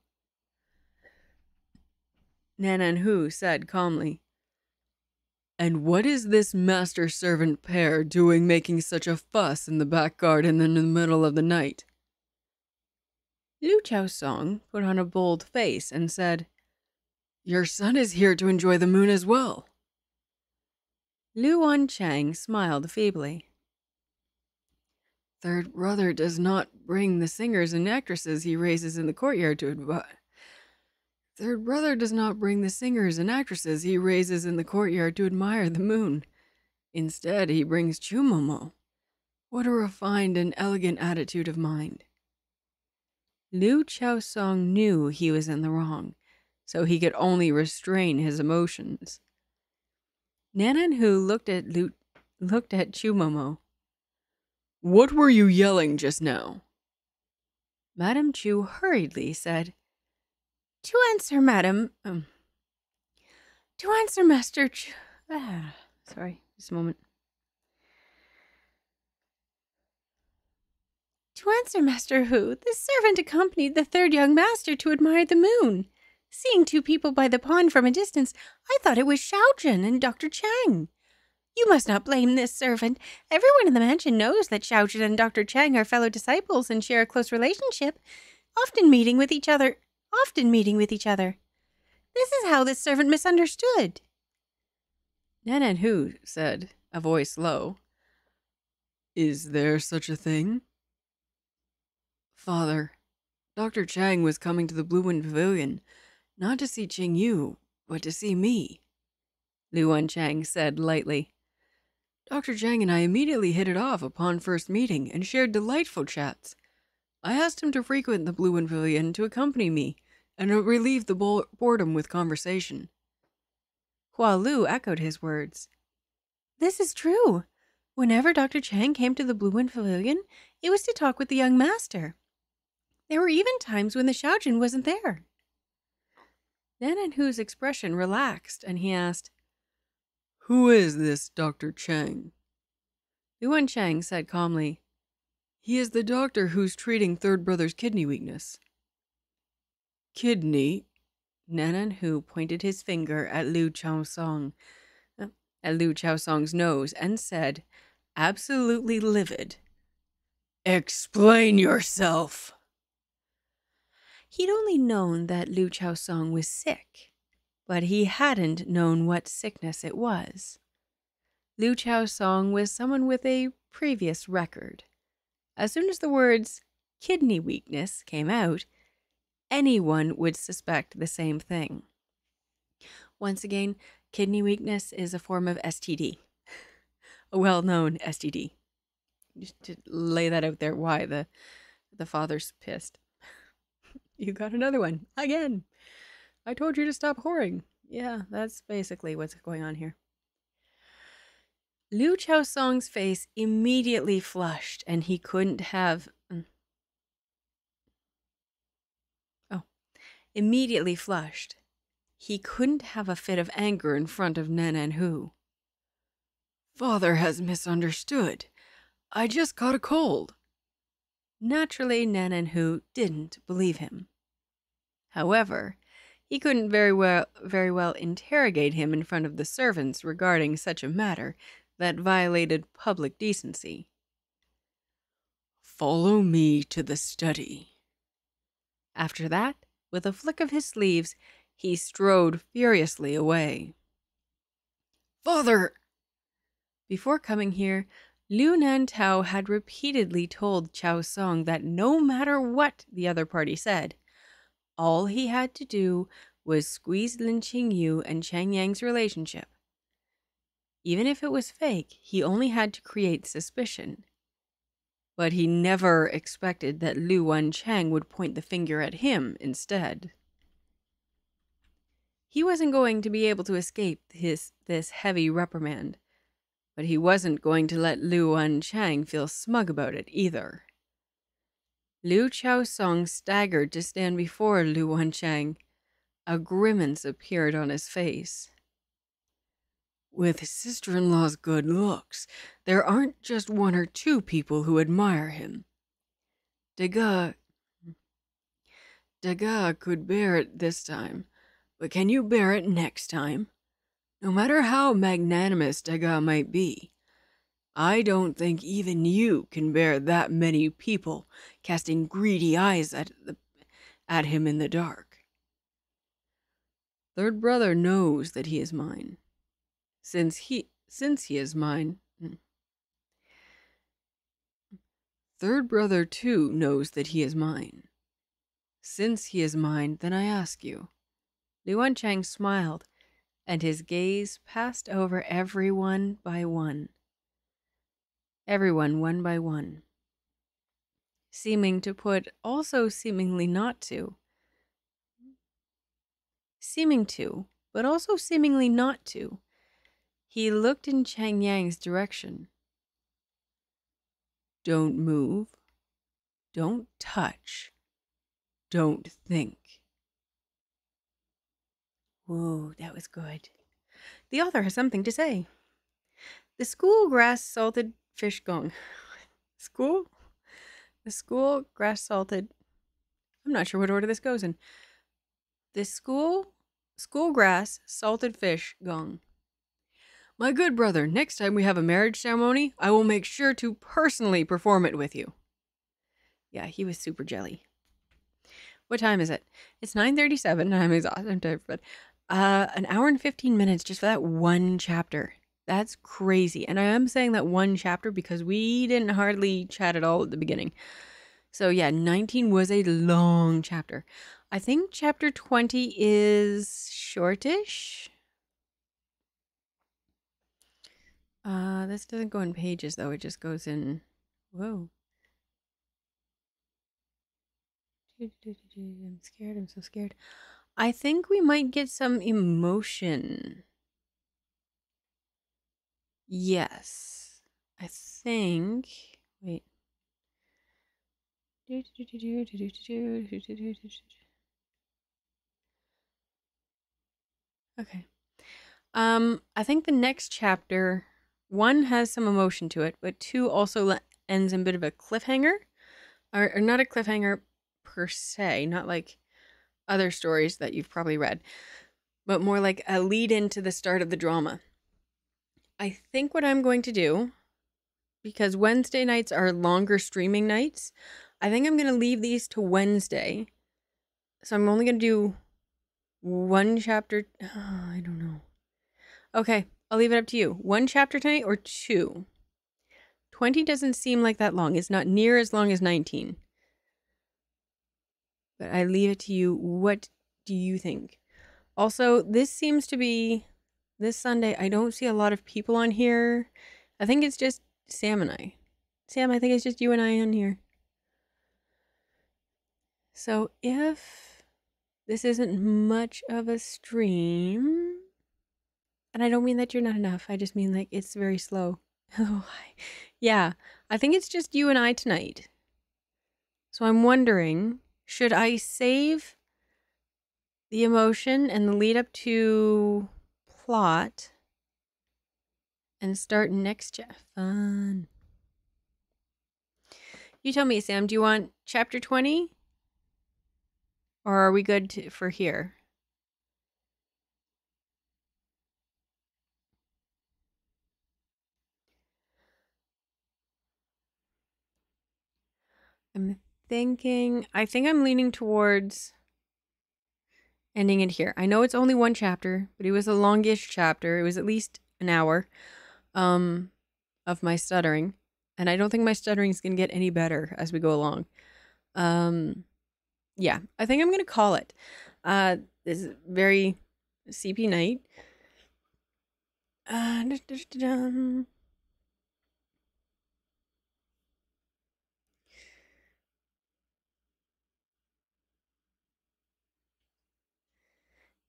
Nan'an Hou said calmly, "And what is this master-servant pair doing making such a fuss in the back garden in the middle of the night?" Liu Chaosong put on a bold face and said, "Your son is here to enjoy the moon as well." Wancheng smiled feebly. "Third brother does not bring the singers and actresses he raises in the courtyard to admire the moon. Instead, he brings Chumomo. What a refined and elegant attitude of mind." Liu Chaosong knew he was in the wrong, so he could only restrain his emotions. Nan'an Hou looked at Chumomo. "What were you yelling just now?" Madame Chu hurriedly said, To answer Master Chu... sorry, just a moment. To answer Master Hou, the servant accompanied the third young master to admire the moon. Seeing two people by the pond from a distance, I thought it was Xiaojun and Dr. Chang. You must not blame this servant. Everyone in the mansion knows that Xiaojun and Dr. Chang are fellow disciples and share a close relationship, often meeting with each other. This is how this servant misunderstood." Nan'an Hou said, a voice low, "Is there such a thing?" "Father, Dr. Chang was coming to the Blue Wind Pavilion, not to see Qingyu, but to see me," Wancheng said lightly. "Dr. Chang and I immediately hit it off upon first meeting and shared delightful chats. I asked him to frequent the Blue Wind Pavilion to accompany me and relieve the boredom with conversation." Hua Lu echoed his words. "This is true. Whenever Dr. Chang came to the Blue Wind Pavilion, it was to talk with the young master. There were even times when the Xiaojun wasn't there." Nan'an Hou's expression relaxed, and he asked, "Who is this Dr. Chang?" Wancheng said calmly, "He is the doctor who's treating third brother's kidney weakness." "Kidney?" Nan'an Hou pointed his finger at Liu Chaosong's nose and said, absolutely livid, "Explain yourself." He'd only known that Liu Chaosong was sick, but he hadn't known what sickness it was. Liu Chaosong was someone with a previous record. As soon as the words kidney weakness came out, anyone would suspect the same thing. Once again, kidney weakness is a form of STD, a well-known STD. Just to lay that out there, why the father's pissed. You got another one again. I told you to stop whoring. Yeah, that's basically what's going on here. Liu Chaosong's face immediately flushed, and he couldn't have... immediately flushed. He couldn't have a fit of anger in front of Nan'an Hou. Father has misunderstood. I just caught a cold. Naturally, Nan'an Hou didn't believe him. However, he couldn't very well interrogate him in front of the servants regarding such a matter that violated public decency. Follow me to the study. After that, with a flick of his sleeves, he strode furiously away. Father! Before coming here, Liu Nantao had repeatedly told Chaosong that no matter what the other party said, all he had to do was squeeze Lin Qingyu and Chang Yang's relationship. Even if it was fake, he only had to create suspicion. But he never expected that Lu Wancheng would point the finger at him instead. He wasn't going to be able to escape this heavy reprimand, but he wasn't going to let Lu Wancheng feel smug about it either. Liu Chaosong staggered to stand before Lu Wancheng. A grimace appeared on his face. With sister-in-law's good looks, there aren't just one or two people who admire him. Daga could bear it this time, but can you bear it next time? No matter how magnanimous Daga might be, I don't think even you can bear that many people casting greedy eyes at him in the dark. Third brother knows that he is mine. Since he is mine. Third brother too knows that he is mine. Since he is mine, then I ask you. Liu Wancheng smiled, and his gaze passed over everyone by one. Everyone one by one. Seeming to put, also seemingly not to. Seeming to, but also seemingly not to. He looked in Chang Yang's direction. Don't move. Don't touch. Don't think. Whoa, that was good. The author has something to say. The school grass salted fish gong. School? The school grass salted... I'm not sure what order this goes in. The school grass salted fish gong. My good brother, next time we have a marriage ceremony, I will make sure to personally perform it with you. Yeah, he was super jelly. What time is it? It's 9:37. I'm exhausted. I'm tired, but an hour and 15 minutes just for that one chapter. That's crazy. And I am saying that one chapter because we didn't hardly chat at all at the beginning. So yeah, 19 was a long chapter. I think chapter 20 is shortish. This doesn't go in pages though. It just goes in. Whoa. I'm scared. I'm so scared. I think we might get some emotion. Yes. I think. Wait. Okay. I think the next chapter, 1 has some emotion to it, but 2 also ends in a bit of a cliffhanger. Or not a cliffhanger per se, not like other stories that you've probably read, but more like a lead into the start of the drama. I think what I'm going to do, because Wednesday nights are longer streaming nights, I think I'm going to leave these to Wednesday. So I'm only going to do 1 chapter. Oh, I don't know. Okay, I'll leave it up to you. 1 chapter tonight or 2? 20 doesn't seem like that long. It's not near as long as 19. But I leave it to you. What do you think? Also, this seems to be this Sunday. I don't see a lot of people on here. I think it's just Sam and I. Sam, I think it's just you and I on here. So if this isn't much of a stream, and I don't mean that you're not enough, I just mean like it's very slow. Oh, yeah, I think it's just you and I tonight. So I'm wondering, should I save the emotion and the lead up to plot and start next fun? You tell me, Sam, do you want chapter 20? Or are we good for here? I think I'm leaning towards ending it here. I know it's only one chapter, but it was a longish chapter. It was at least an hour of my stuttering. And I don't think my stuttering is going to get any better as we go along. Yeah, I think I'm going to call it. This is very CP night.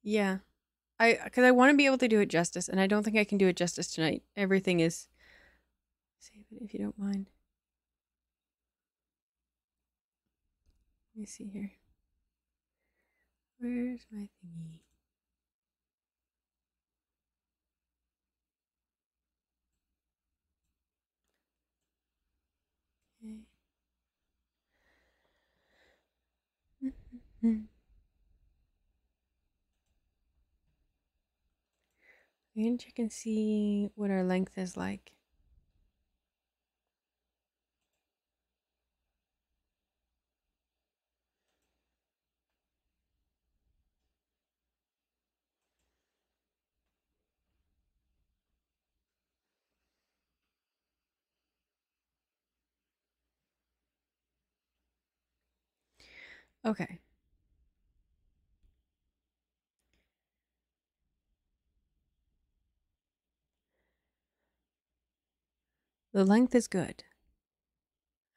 Yeah. Because I want to be able to do it justice, and I don't think I can do it justice tonight. Everything is... Save it if you don't mind. Let me see here. Where's my thingy? Okay. We can check and see what our length is like. Okay. The length is good.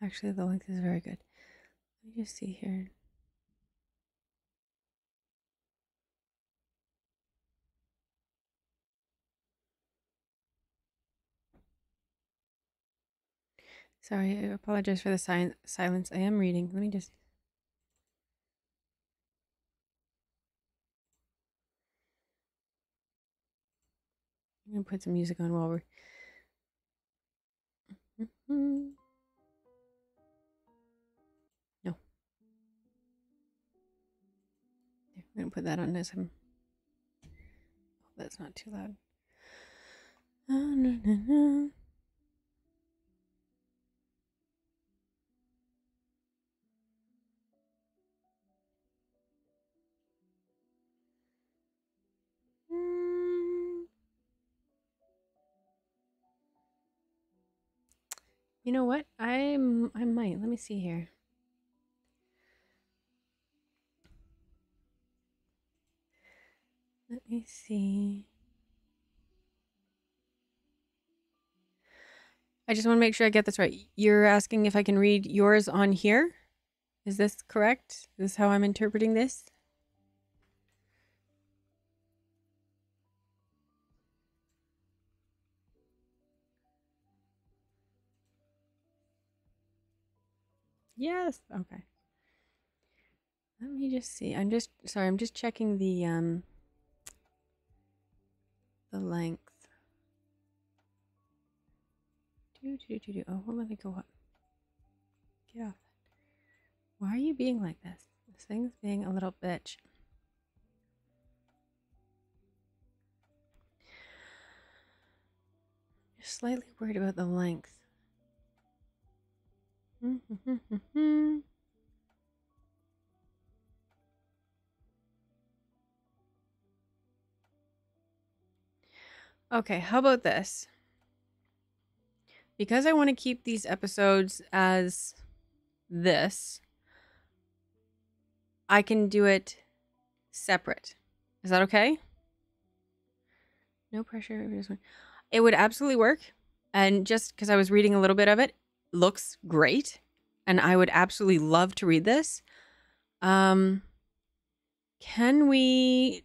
Actually, the length is very good. Let me just see here. Sorry, I apologize for the silence. I am reading. Let me just... I'm going to put some music on while we're... No. I'm going to put that on as I'm... Oh, that's not too loud. You know what? I might. Let me see here. Let me see. I just want to make sure I get this right. You're asking if I can read yours on here? Is this correct? Is this how I'm interpreting this? Yes. Okay. Let me just see. I'm just checking the length. Oh, let me go up. Get off. Why are you being like this? This thing's being a little bitch. Just slightly worried about the length. Okay, how about this? Because I want to keep these episodes as this, I can do it separate. Is that okay? No pressure. It would absolutely work. And just because I was reading a little bit of it, looks great, and I would absolutely love to read this. Can we...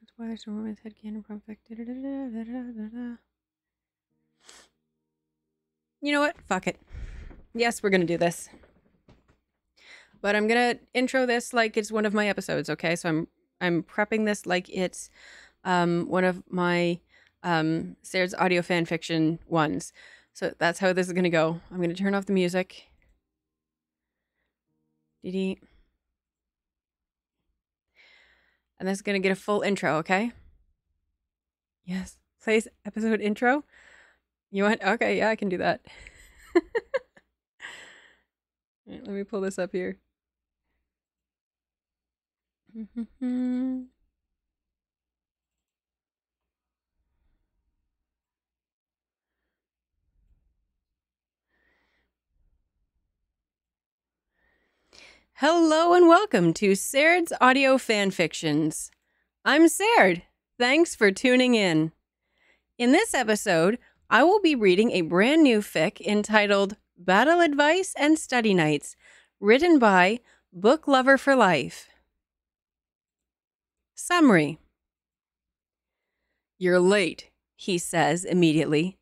Spoilers, romance, headcanon, perfect. You know what? Fuck it. Yes, we're gonna do this. But I'm gonna intro this like it's one of my episodes, okay? So I'm prepping this like it's one of my Serdd's audio fan fiction ones. So that's how this is gonna go. I'm gonna turn off the music. Dee. And this is gonna get a full intro, okay? Yes. Plays episode intro. You want? Okay, yeah, I can do that. Right, let me pull this up here. Hello and welcome to Serdd's Audio Fanfictions. I'm Serdd. Thanks for tuning in. In this episode, I will be reading a brand new fic entitled Battle Advice and Study Nights, written by Book Lover for Life. Summary. "You're late," he says immediately.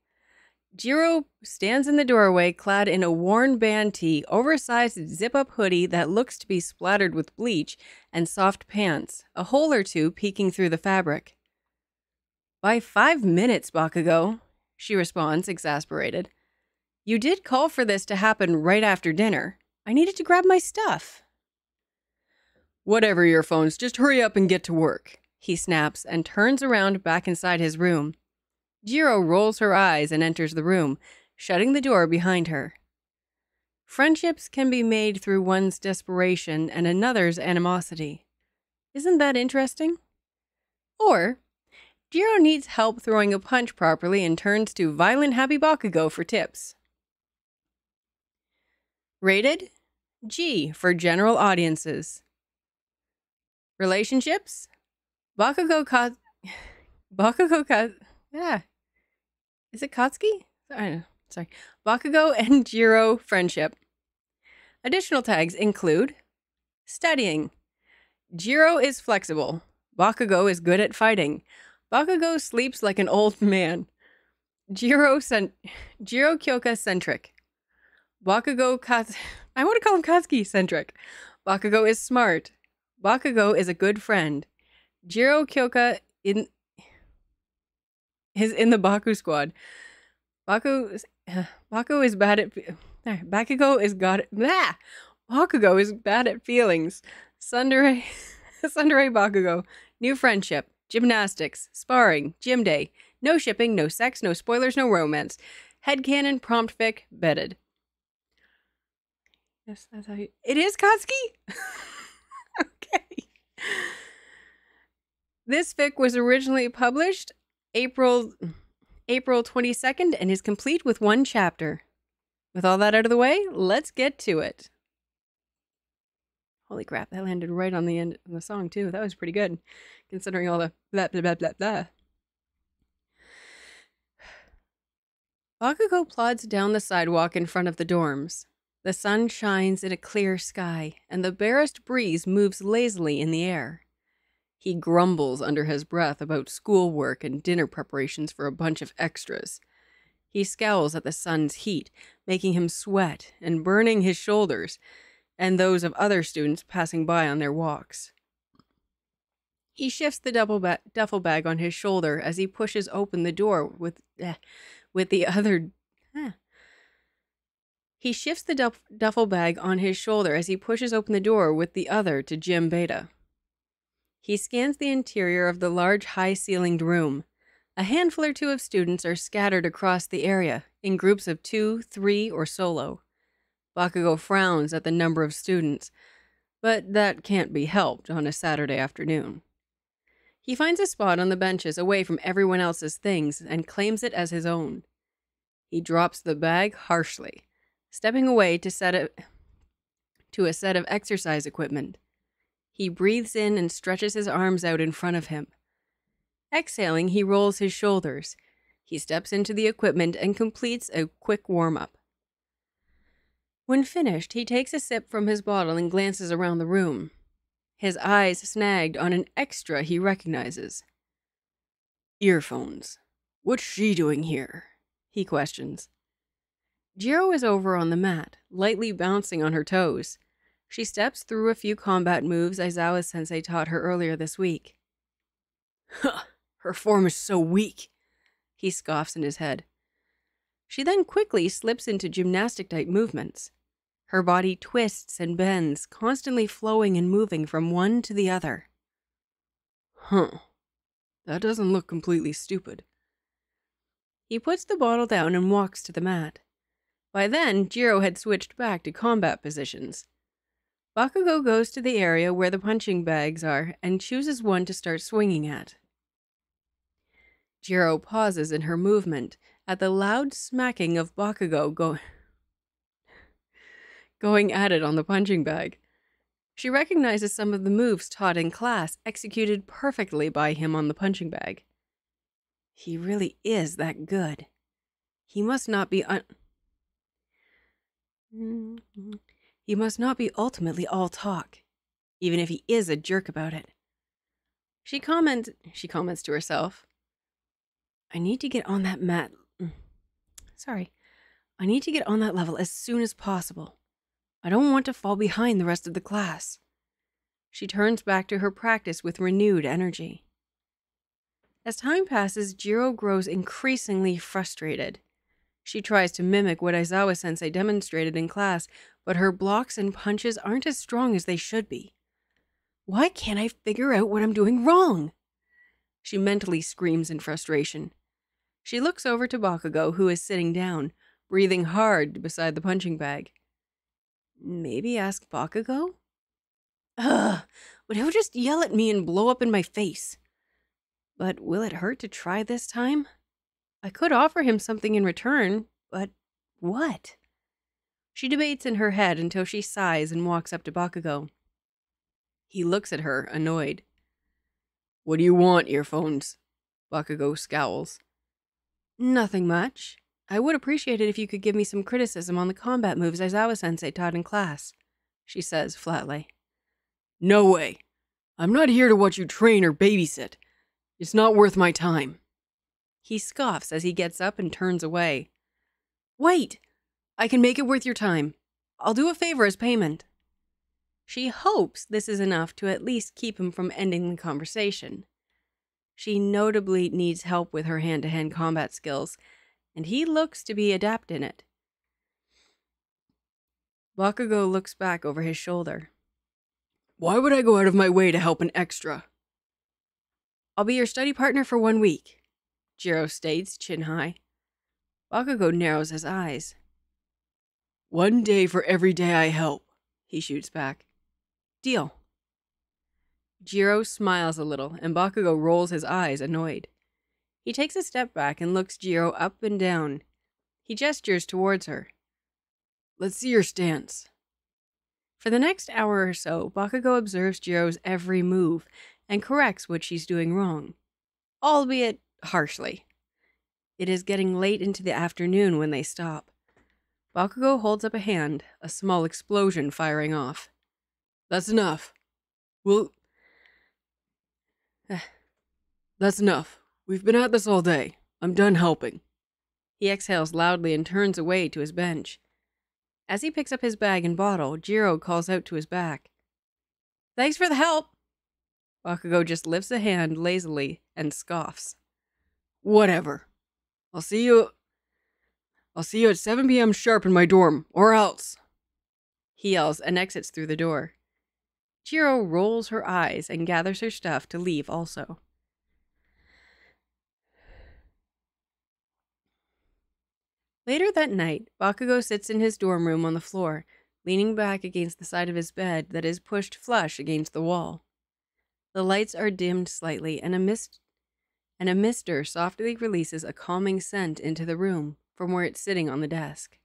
Jiro stands in the doorway clad in a worn band tee, oversized zip-up hoodie that looks to be splattered with bleach, and soft pants, a hole or two peeking through the fabric. "By 5 minutes, Bakugo," she responds, exasperated. "You did call for this to happen right after dinner. I needed to grab my stuff." "Whatever, earphones, just hurry up and get to work," he snaps and turns around back inside his room. Jiro rolls her eyes and enters the room, shutting the door behind her. Friendships can be made through one's desperation and another's animosity. Isn't that interesting? Or, Jiro needs help throwing a punch properly and turns to Violent Happy Bakugo for tips. Rated G for general audiences. Relationships? Is it Katsuki? Sorry. Bakugo and Jiro friendship. Additional tags include studying. Jiro is flexible. Bakugo is good at fighting. Bakugo sleeps like an old man. Jiro Kyoka centric. Bakugo I want to call him Katsuki centric. Bakugo is smart. Bakugo is a good friend. Jiro Kyoka is in the Baku squad. Bakugo is bad at Bakugo is bad at feelings. Tsundere Bakugo. New friendship. Gymnastics. Sparring. Gym day. No shipping, no sex, no spoilers, no romance. Headcanon, prompt fic, bedded. Yes, that's how you... It is Katsuki? Okay. This fic was originally published April 22nd and is complete with 1 chapter. With all that out of the way, let's get to it. Holy crap, that landed right on the end of the song too. That was pretty good, considering all the blah blah blah blah blah. Bakugo plods down the sidewalk in front of the dorms. The sun shines in a clear sky, and the barest breeze moves lazily in the air. He grumbles under his breath about schoolwork and dinner preparations for a bunch of extras. He scowls at the sun's heat, making him sweat and burning his shoulders, and those of other students passing by on their walks. He shifts the duffel bag on his shoulder as he pushes open the door with the other... He shifts the duffel bag on his shoulder as he pushes open the door with the other to Gym Beta. He scans the interior of the large, high-ceilinged room. A handful or two of students are scattered across the area, in groups of 2, 3, or solo. Bakugo frowns at the number of students, but that can't be helped on a Saturday afternoon. He finds a spot on the benches away from everyone else's things and claims it as his own. He drops the bag harshly, stepping away to a set of exercise equipment. He breathes in and stretches his arms out in front of him. Exhaling, he rolls his shoulders. He steps into the equipment and completes a quick warm-up. When finished, he takes a sip from his bottle and glances around the room. His eyes snagged on an extra he recognizes. Earphones. What's she doing here? He questions. Jiro is over on the mat, lightly bouncing on her toes. She steps through a few combat moves Aizawa-sensei taught her earlier this week. Huh, her form is so weak, he scoffs in his head. She then quickly slips into gymnastic-type movements. Her body twists and bends, constantly flowing and moving from one to the other. Huh, that doesn't look completely stupid. He puts the bottle down and walks to the mat. By then, Jiro had switched back to combat positions. Bakugo goes to the area where the punching bags are and chooses one to start swinging at. Jiro pauses in her movement at the loud smacking of Bakugo going at it on the punching bag. She recognizes some of the moves taught in class, executed perfectly by him on the punching bag. He really is that good. He must not be He must not be ultimately all talk, even if he is a jerk about it. She comments to herself, I need to get on that I need to get on that level as soon as possible. I don't want to fall behind the rest of the class. She turns back to her practice with renewed energy. As time passes, Jiro grows increasingly frustrated. She tries to mimic what Aizawa-sensei demonstrated in class, but her blocks and punches aren't as strong as they should be. Why can't I figure out what I'm doing wrong? She mentally screams in frustration. She looks over to Bakugo, who is sitting down, breathing hard beside the punching bag. Maybe ask Bakugo? Ugh, but he'll just yell at me and blow up in my face. But will it hurt to try this time? I could offer him something in return, but what? She debates in her head until she sighs and walks up to Bakugo. He looks at her, annoyed. What do you want, earphones? Bakugo scowls. Nothing much. I would appreciate it if you could give me some criticism on the combat moves Aizawa-sensei taught in class, she says flatly. No way. I'm not here to watch you train or babysit. It's not worth my time. He scoffs as he gets up and turns away. Wait! I can make it worth your time. I'll do a favor as payment. She hopes this is enough to at least keep him from ending the conversation. She notably needs help with her hand-to-hand combat skills, and he looks to be adept in it. Bakugo looks back over his shoulder. Why would I go out of my way to help an extra? I'll be your study partner for 1 week, Jiro states, chin high. Bakugo narrows his eyes. 1 day for every day I help, he shoots back. Deal. Jiro smiles a little, and Bakugo rolls his eyes, annoyed. He takes a step back and looks Jiro up and down. He gestures towards her. Let's see your stance. For the next hour or so, Bakugo observes Jiro's every move and corrects what she's doing wrong, albeit harshly. It is getting late into the afternoon when they stop. Bakugo holds up a hand, a small explosion firing off. That's enough. That's enough. We've been at this all day. I'm done helping. He exhales loudly and turns away to his bench. As he picks up his bag and bottle, Jiro calls out to his back. Thanks for the help. Bakugo just lifts a hand lazily and scoffs. Whatever. I'll see you at 7 p.m. sharp in my dorm, or else. He yells and exits through the door. Jiro rolls her eyes and gathers her stuff to leave also. Later that night, Bakugo sits in his dorm room on the floor, leaning back against the side of his bed that is pushed flush against the wall. The lights are dimmed slightly, and a mister softly releases a calming scent into the room from where it's sitting on the desk.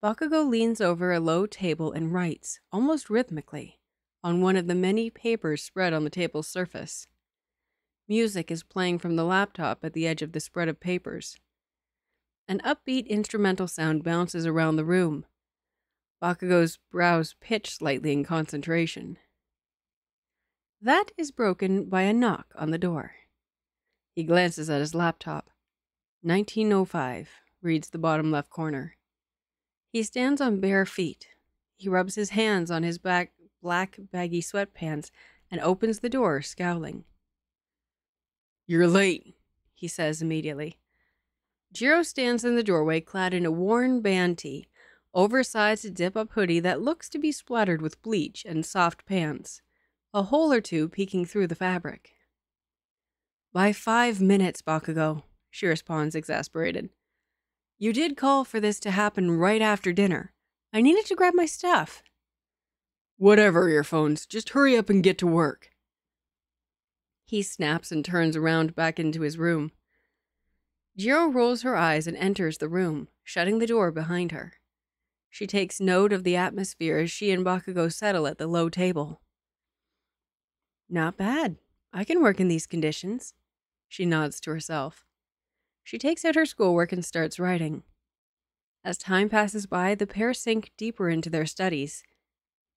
Bakugo leans over a low table and writes, almost rhythmically, on one of the many papers spread on the table's surface. Music is playing from the laptop at the edge of the spread of papers. An upbeat instrumental sound bounces around the room. Bakugo's brows pitch slightly in concentration. That is broken by a knock on the door. He glances at his laptop. 1905, reads the bottom left corner. He stands on bare feet. He rubs his hands on his black baggy sweatpants and opens the door, scowling. "You're late," he says immediately. Jiro stands in the doorway clad in a worn band tee, oversized zip-up hoodie that looks to be splattered with bleach, and soft pants, a hole or two peeking through the fabric. "By 5 minutes, Bakugo," she responds, exasperated. "You did call for this to happen right after dinner. I needed to grab my stuff." "Whatever, earphones. Just hurry up and get to work." He snaps and turns around back into his room. Jiro rolls her eyes and enters the room, shutting the door behind her. She takes note of the atmosphere as she and Bakugo settle at the low table. "Not bad. I can work in these conditions." She nods to herself. She takes out her schoolwork and starts writing. As time passes by, the pair sink deeper into their studies.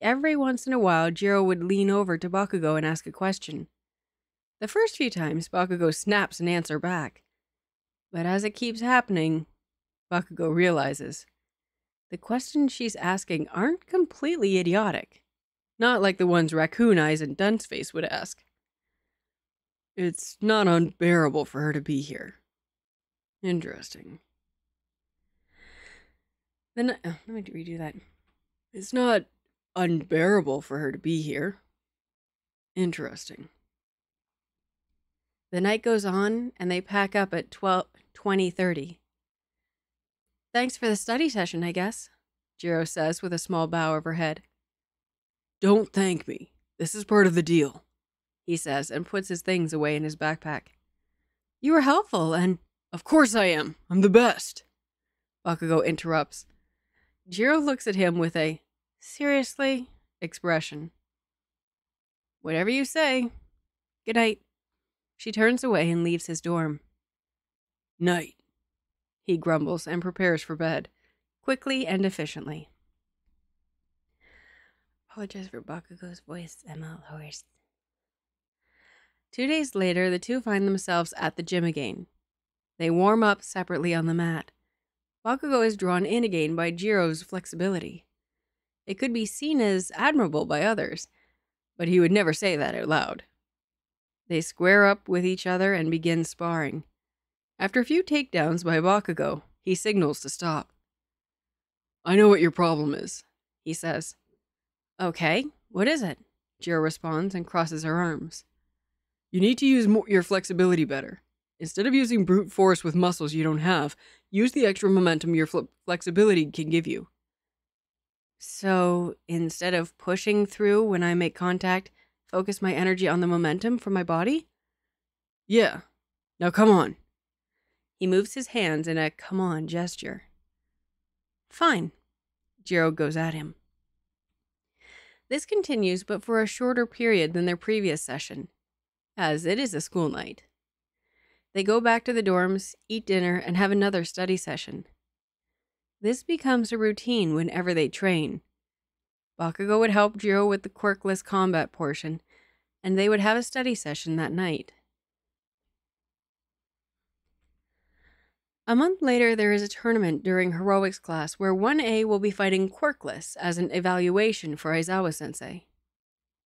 Every once in a while, Jiro would lean over to Bakugo and ask a question. The first few times, Bakugo snaps an answer back. But as it keeps happening, Bakugo realizes the questions she's asking aren't completely idiotic. Not like the ones Raccoon Eyes and Dunceface would ask. "It's not unbearable for her to be here." Interesting. Then, let me redo that. "It's not unbearable for her to be here." Interesting. The night goes on, and they pack up at 20:30. "Thanks for the study session, I guess," Jiro says with a small bow of her head. "Don't thank me. This is part of the deal," he says, and puts his things away in his backpack. "You were helpful, and—" "Of course I am. I'm the best," Bakugo interrupts. Jiro looks at him with a "seriously" expression. "Whatever you say. Good night." She turns away and leaves his dorm. "Night," he grumbles and prepares for bed, quickly and efficiently. Apologize for Bakugo's voice, I'm all hoarse. 2 days later, the two find themselves at the gym again. They warm up separately on the mat. Bakugo is drawn in again by Jiro's flexibility. It could be seen as admirable by others, but he would never say that out loud. They square up with each other and begin sparring. After a few takedowns by Bakugo, he signals to stop. "I know what your problem is," he says. "Okay, what is it?" Jiro responds and crosses her arms. "You need to use your flexibility better. Instead of using brute force with muscles you don't have, use the extra momentum your flexibility can give you." "So, instead of pushing through when I make contact, focus my energy on the momentum from my body?" "Yeah. Now come on." He moves his hands in a "come on" gesture. "Fine." Jiro goes at him. This continues, but for a shorter period than their previous session, as it is a school night. They go back to the dorms, eat dinner, and have another study session. This becomes a routine whenever they train. Bakugo would help Jiro with the quirkless combat portion, and they would have a study session that night. A month later, there is a tournament during Heroics class where 1A will be fighting Quirkless as an evaluation for Aizawa-sensei.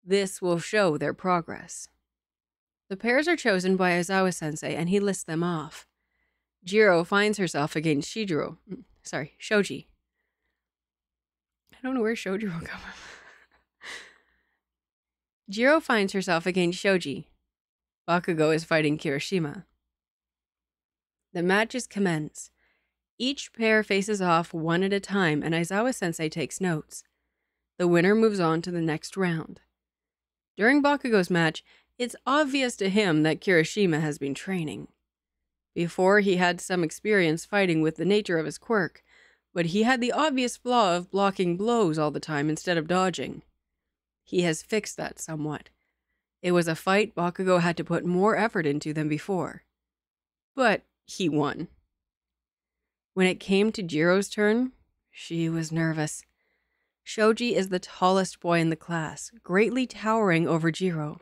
This will show their progress. The pairs are chosen by Aizawa-sensei, and he lists them off. Jiro finds herself against Shoji. I don't know where Shojiro comes from. Jiro finds herself against Shoji. Bakugo is fighting Kirishima. The matches commence. Each pair faces off one at a time, and Aizawa-sensei takes notes. The winner moves on to the next round. During Bakugo's match, it's obvious to him that Kirishima has been training. Before, he had some experience fighting with the nature of his quirk, but he had the obvious flaw of blocking blows all the time instead of dodging. He has fixed that somewhat. It was a fight Bakugo had to put more effort into than before. But he won. When it came to Jiro's turn, she was nervous. Shoji is the tallest boy in the class, greatly towering over Jiro.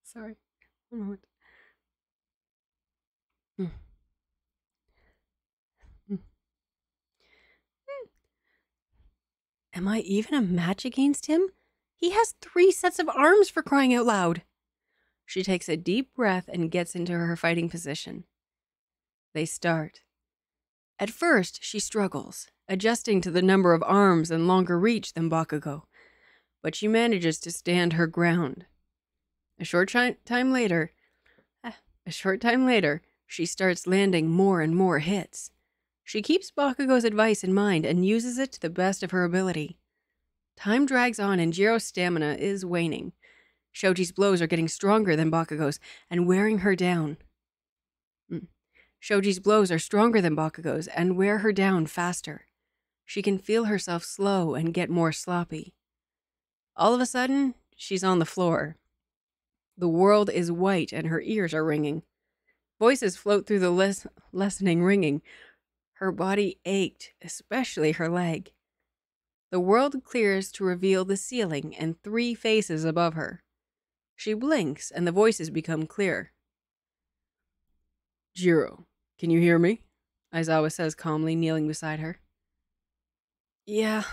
Sorry. One moment. Am I even a match against him? He has 3 sets of arms, for crying out loud. She takes a deep breath and gets into her fighting position. They start. At first, she struggles, adjusting to the number of arms and longer reach than Bakugo, but she manages to stand her ground. A short time later, she starts landing more and more hits. She keeps Bakugo's advice in mind and uses it to the best of her ability. Time drags on and Jiro's stamina is waning. Shoji's blows are getting stronger than Bakugo's and wearing her down. Shoji's blows are stronger than Bakugo's and wear her down faster. She can feel herself slow and get more sloppy. All of a sudden, she's on the floor. The world is white and her ears are ringing. Voices float through the lessening ringing. Her body ached, especially her leg. The world clears to reveal the ceiling and 3 faces above her. She blinks and the voices become clear. Jiro, can you hear me? Aizawa says calmly, kneeling beside her. Yeah.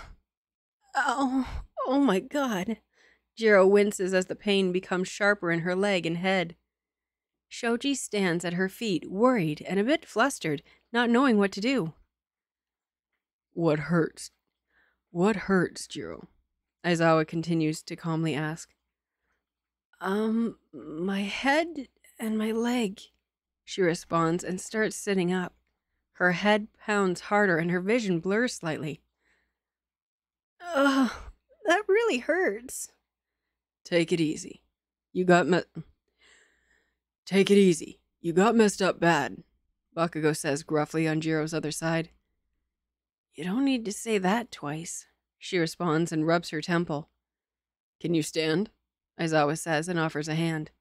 Oh my god. Jiro winces as the pain becomes sharper in her leg and head. Shoji stands at her feet, worried and a bit flustered, not knowing what to do. What hurts? What hurts, Jiro? Aizawa continues to calmly ask. My head and my leg, she responds and starts sitting up. Her head pounds harder and her vision blurs slightly. Ugh, that really hurts. Take it easy. You got messed up bad, Bakugo says gruffly on Jiro's other side. You don't need to say that twice, she responds and rubs her temple. Can you stand? Aizawa says and offers a hand.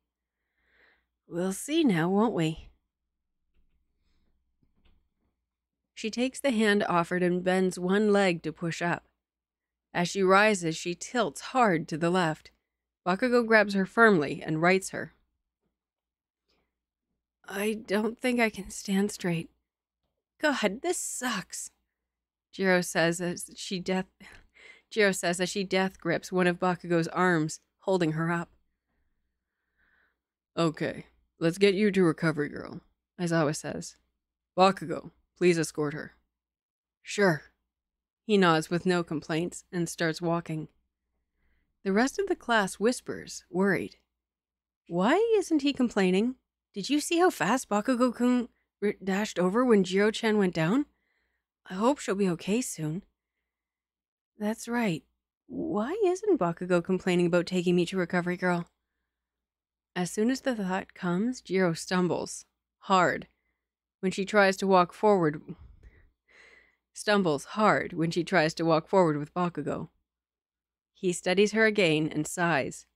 We'll see now, won't we? She takes the hand offered and bends one leg to push up. As she rises, she tilts hard to the left. Bakugo grabs her firmly and rights her. I don't think I can stand straight. God, this sucks. Jiro says as she death grips one of Bakugo's arms, holding her up. Okay, let's get you to Recovery Girl, Aizawa says. Bakugo, please escort her. Sure. He nods with no complaints and starts walking. The rest of the class whispers, worried. Why isn't he complaining? Did you see how fast Bakugo-kun dashed over when Jiro-chan went down? I hope she'll be okay soon. That's right. Why isn't Bakugo complaining about taking me to Recovery Girl? As soon as the thought comes, Jiro stumbles. Hard. When she tries to walk forward... with Bakugo. He studies her again and sighs.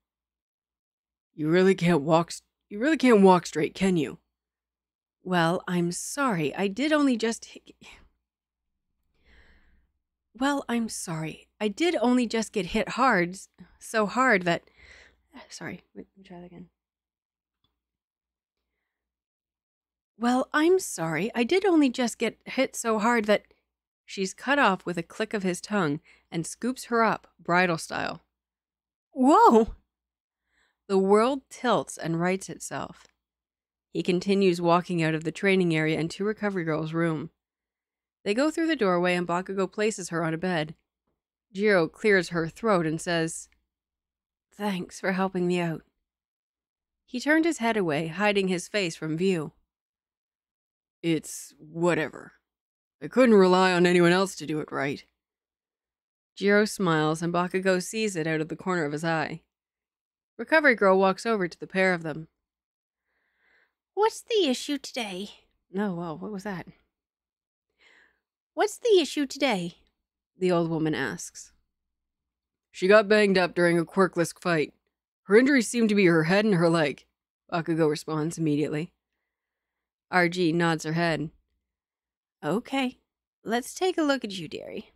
You really can't walk straight, can you? Well, I'm sorry. I did only just get hit hard, so hard that... Sorry, let me try that again. Well, I'm sorry. I did only just get hit so hard that... She's cut off with a click of his tongue and scoops her up, bridal style. Whoa! The world tilts and rights itself. He continues walking out of the training area into Recovery Girl's room. They go through the doorway and Bakugo places her on a bed. Jiro clears her throat and says, Thanks for helping me out. He turned his head away, hiding his face from view. It's whatever. I couldn't rely on anyone else to do it right. Jiro smiles and Bakugo sees it out of the corner of his eye. Recovery Girl walks over to the pair of them. What's the issue today? No, well, what was that? What's the issue today? The old woman asks. She got banged up during a quirkless fight. Her injuries seem to be her head and her leg, Bakugo responds immediately. RG nods her head. Okay, let's take a look at you, dearie.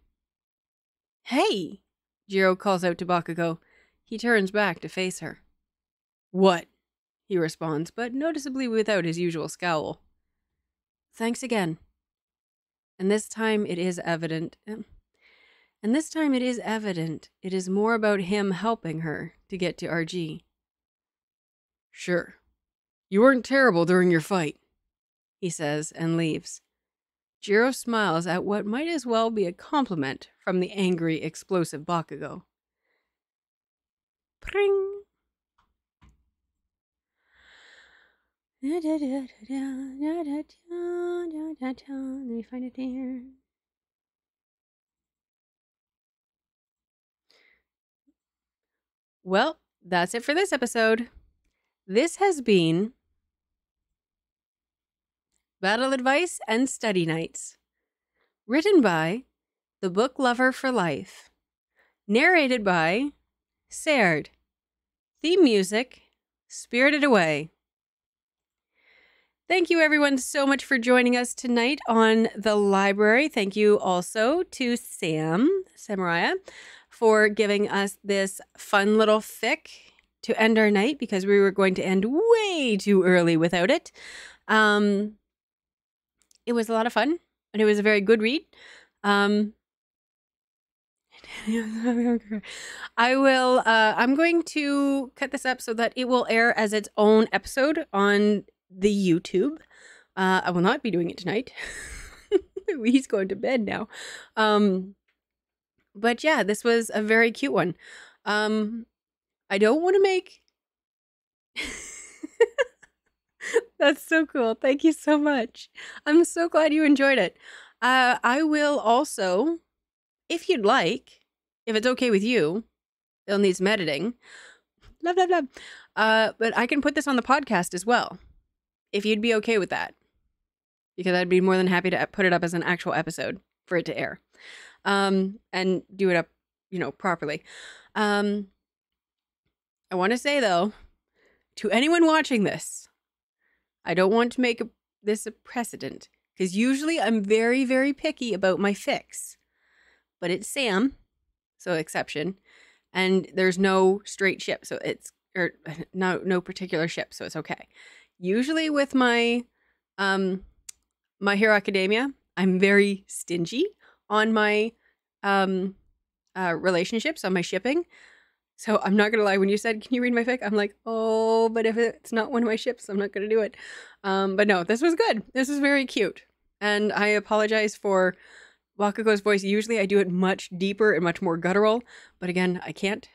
Hey! Jiro calls out to Bakugo. He turns back to face her. What? He responds, but noticeably without his usual scowl. Thanks again. And this time it is evident. It is more about him helping her to get to RG. Sure. You weren't terrible during your fight, he says and leaves. Jiro smiles at what might as well be a compliment from the angry, explosive Bakugo. Pring! Let me find it here. Well, that's it for this episode. This has been Battle Advice and Study Nights. Written by The Book Lover for Life. Narrated by Serdd. Theme music, Spirited Away. Thank you everyone so much for joining us tonight on The Library. Thank you also to Samurai, for giving us this fun little fic to end our night because we were going to end way too early without it. It was a lot of fun and it was a very good read. I'm going to cut this up so that it will air as its own episode on the YouTube. I will not be doing it tonight. He's going to bed now. But yeah, this was a very cute one. I don't want to make... That's so cool. Thank you so much. I'm so glad you enjoyed it. I will also, if you'd like, if it's okay with you, it'll need some editing. Blah, blah, blah. But I can put this on the podcast as well, if you'd be okay with that. Because I'd be more than happy to put it up as an actual episode for it to air. And do it up, properly. I want to say, though, to anyone watching this, I don't want to make this a precedent, because usually I'm very, very picky about my fics. But it's Sam, so exception, and there's no straight ship, so it's, or no particular ship, so it's okay. Usually with my My Hero Academia, I'm very stingy on my relationships, on my shipping. So I'm not going to lie, when you said, can you read my fic? I'm like, oh, but if it's not one of my ships, I'm not going to do it. But no, this was good. This is very cute. And I apologize for Bakugo's voice. Usually I do it much deeper and much more guttural. But again, I can't.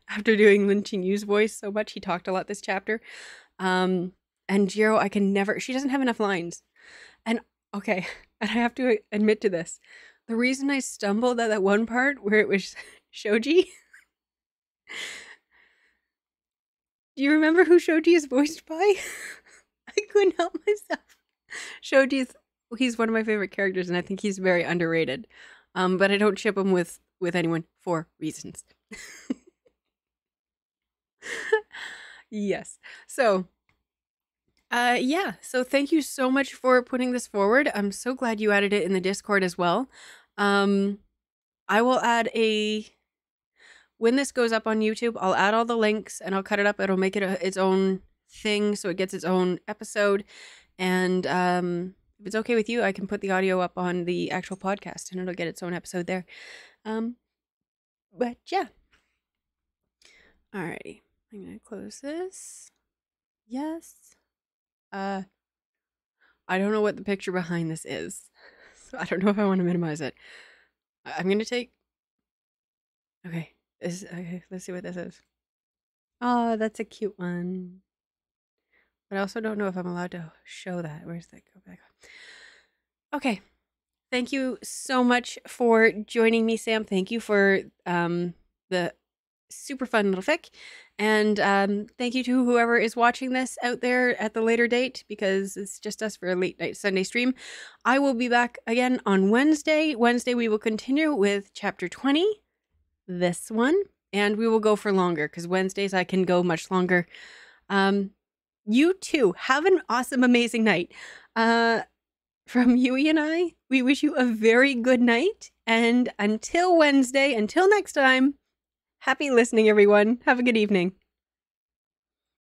After doing Lin Qingyu's voice so much, he talked a lot this chapter. And Jiro, I can never, she doesn't have enough lines. And okay, and I have to admit to this. The reason I stumbled at that one part where it was Shoji. Do you remember who Shoji is voiced by? I couldn't help myself. He's one of my favorite characters, and I think he's very underrated. But I don't ship him with anyone for reasons. Yes. So, yeah. So thank you so much for putting this forward. I'm so glad you added it in the Discord as well. I will add when this goes up on YouTube, I'll add all the links and I'll cut it up. It'll make it its own thing, so it gets its own episode. And if it's okay with you, I can put the audio up on the actual podcast and it'll get its own episode there. But yeah. Alrighty. I'm going to close this. Yes. I don't know what the picture behind this is. So I don't know if I want to minimize it. I'm going to take... Okay. Okay, let's see what this is. Oh, that's a cute one. But I also don't know if I'm allowed to show that. Where's that? Go back. Okay. Thank you so much for joining me, Sam. Thank you for the super fun little fic. And thank you to whoever is watching this out there at the later date, because it's just us for a late night Sunday stream. I will be back again on Wednesday. Wednesday we will continue with chapter 20. This one and we will go for longer because Wednesdays I can go much longer. You too, have an awesome, amazing night. From Yui and I, we wish you a very good night. And until Wednesday, until next time, happy listening, everyone. Have a good evening.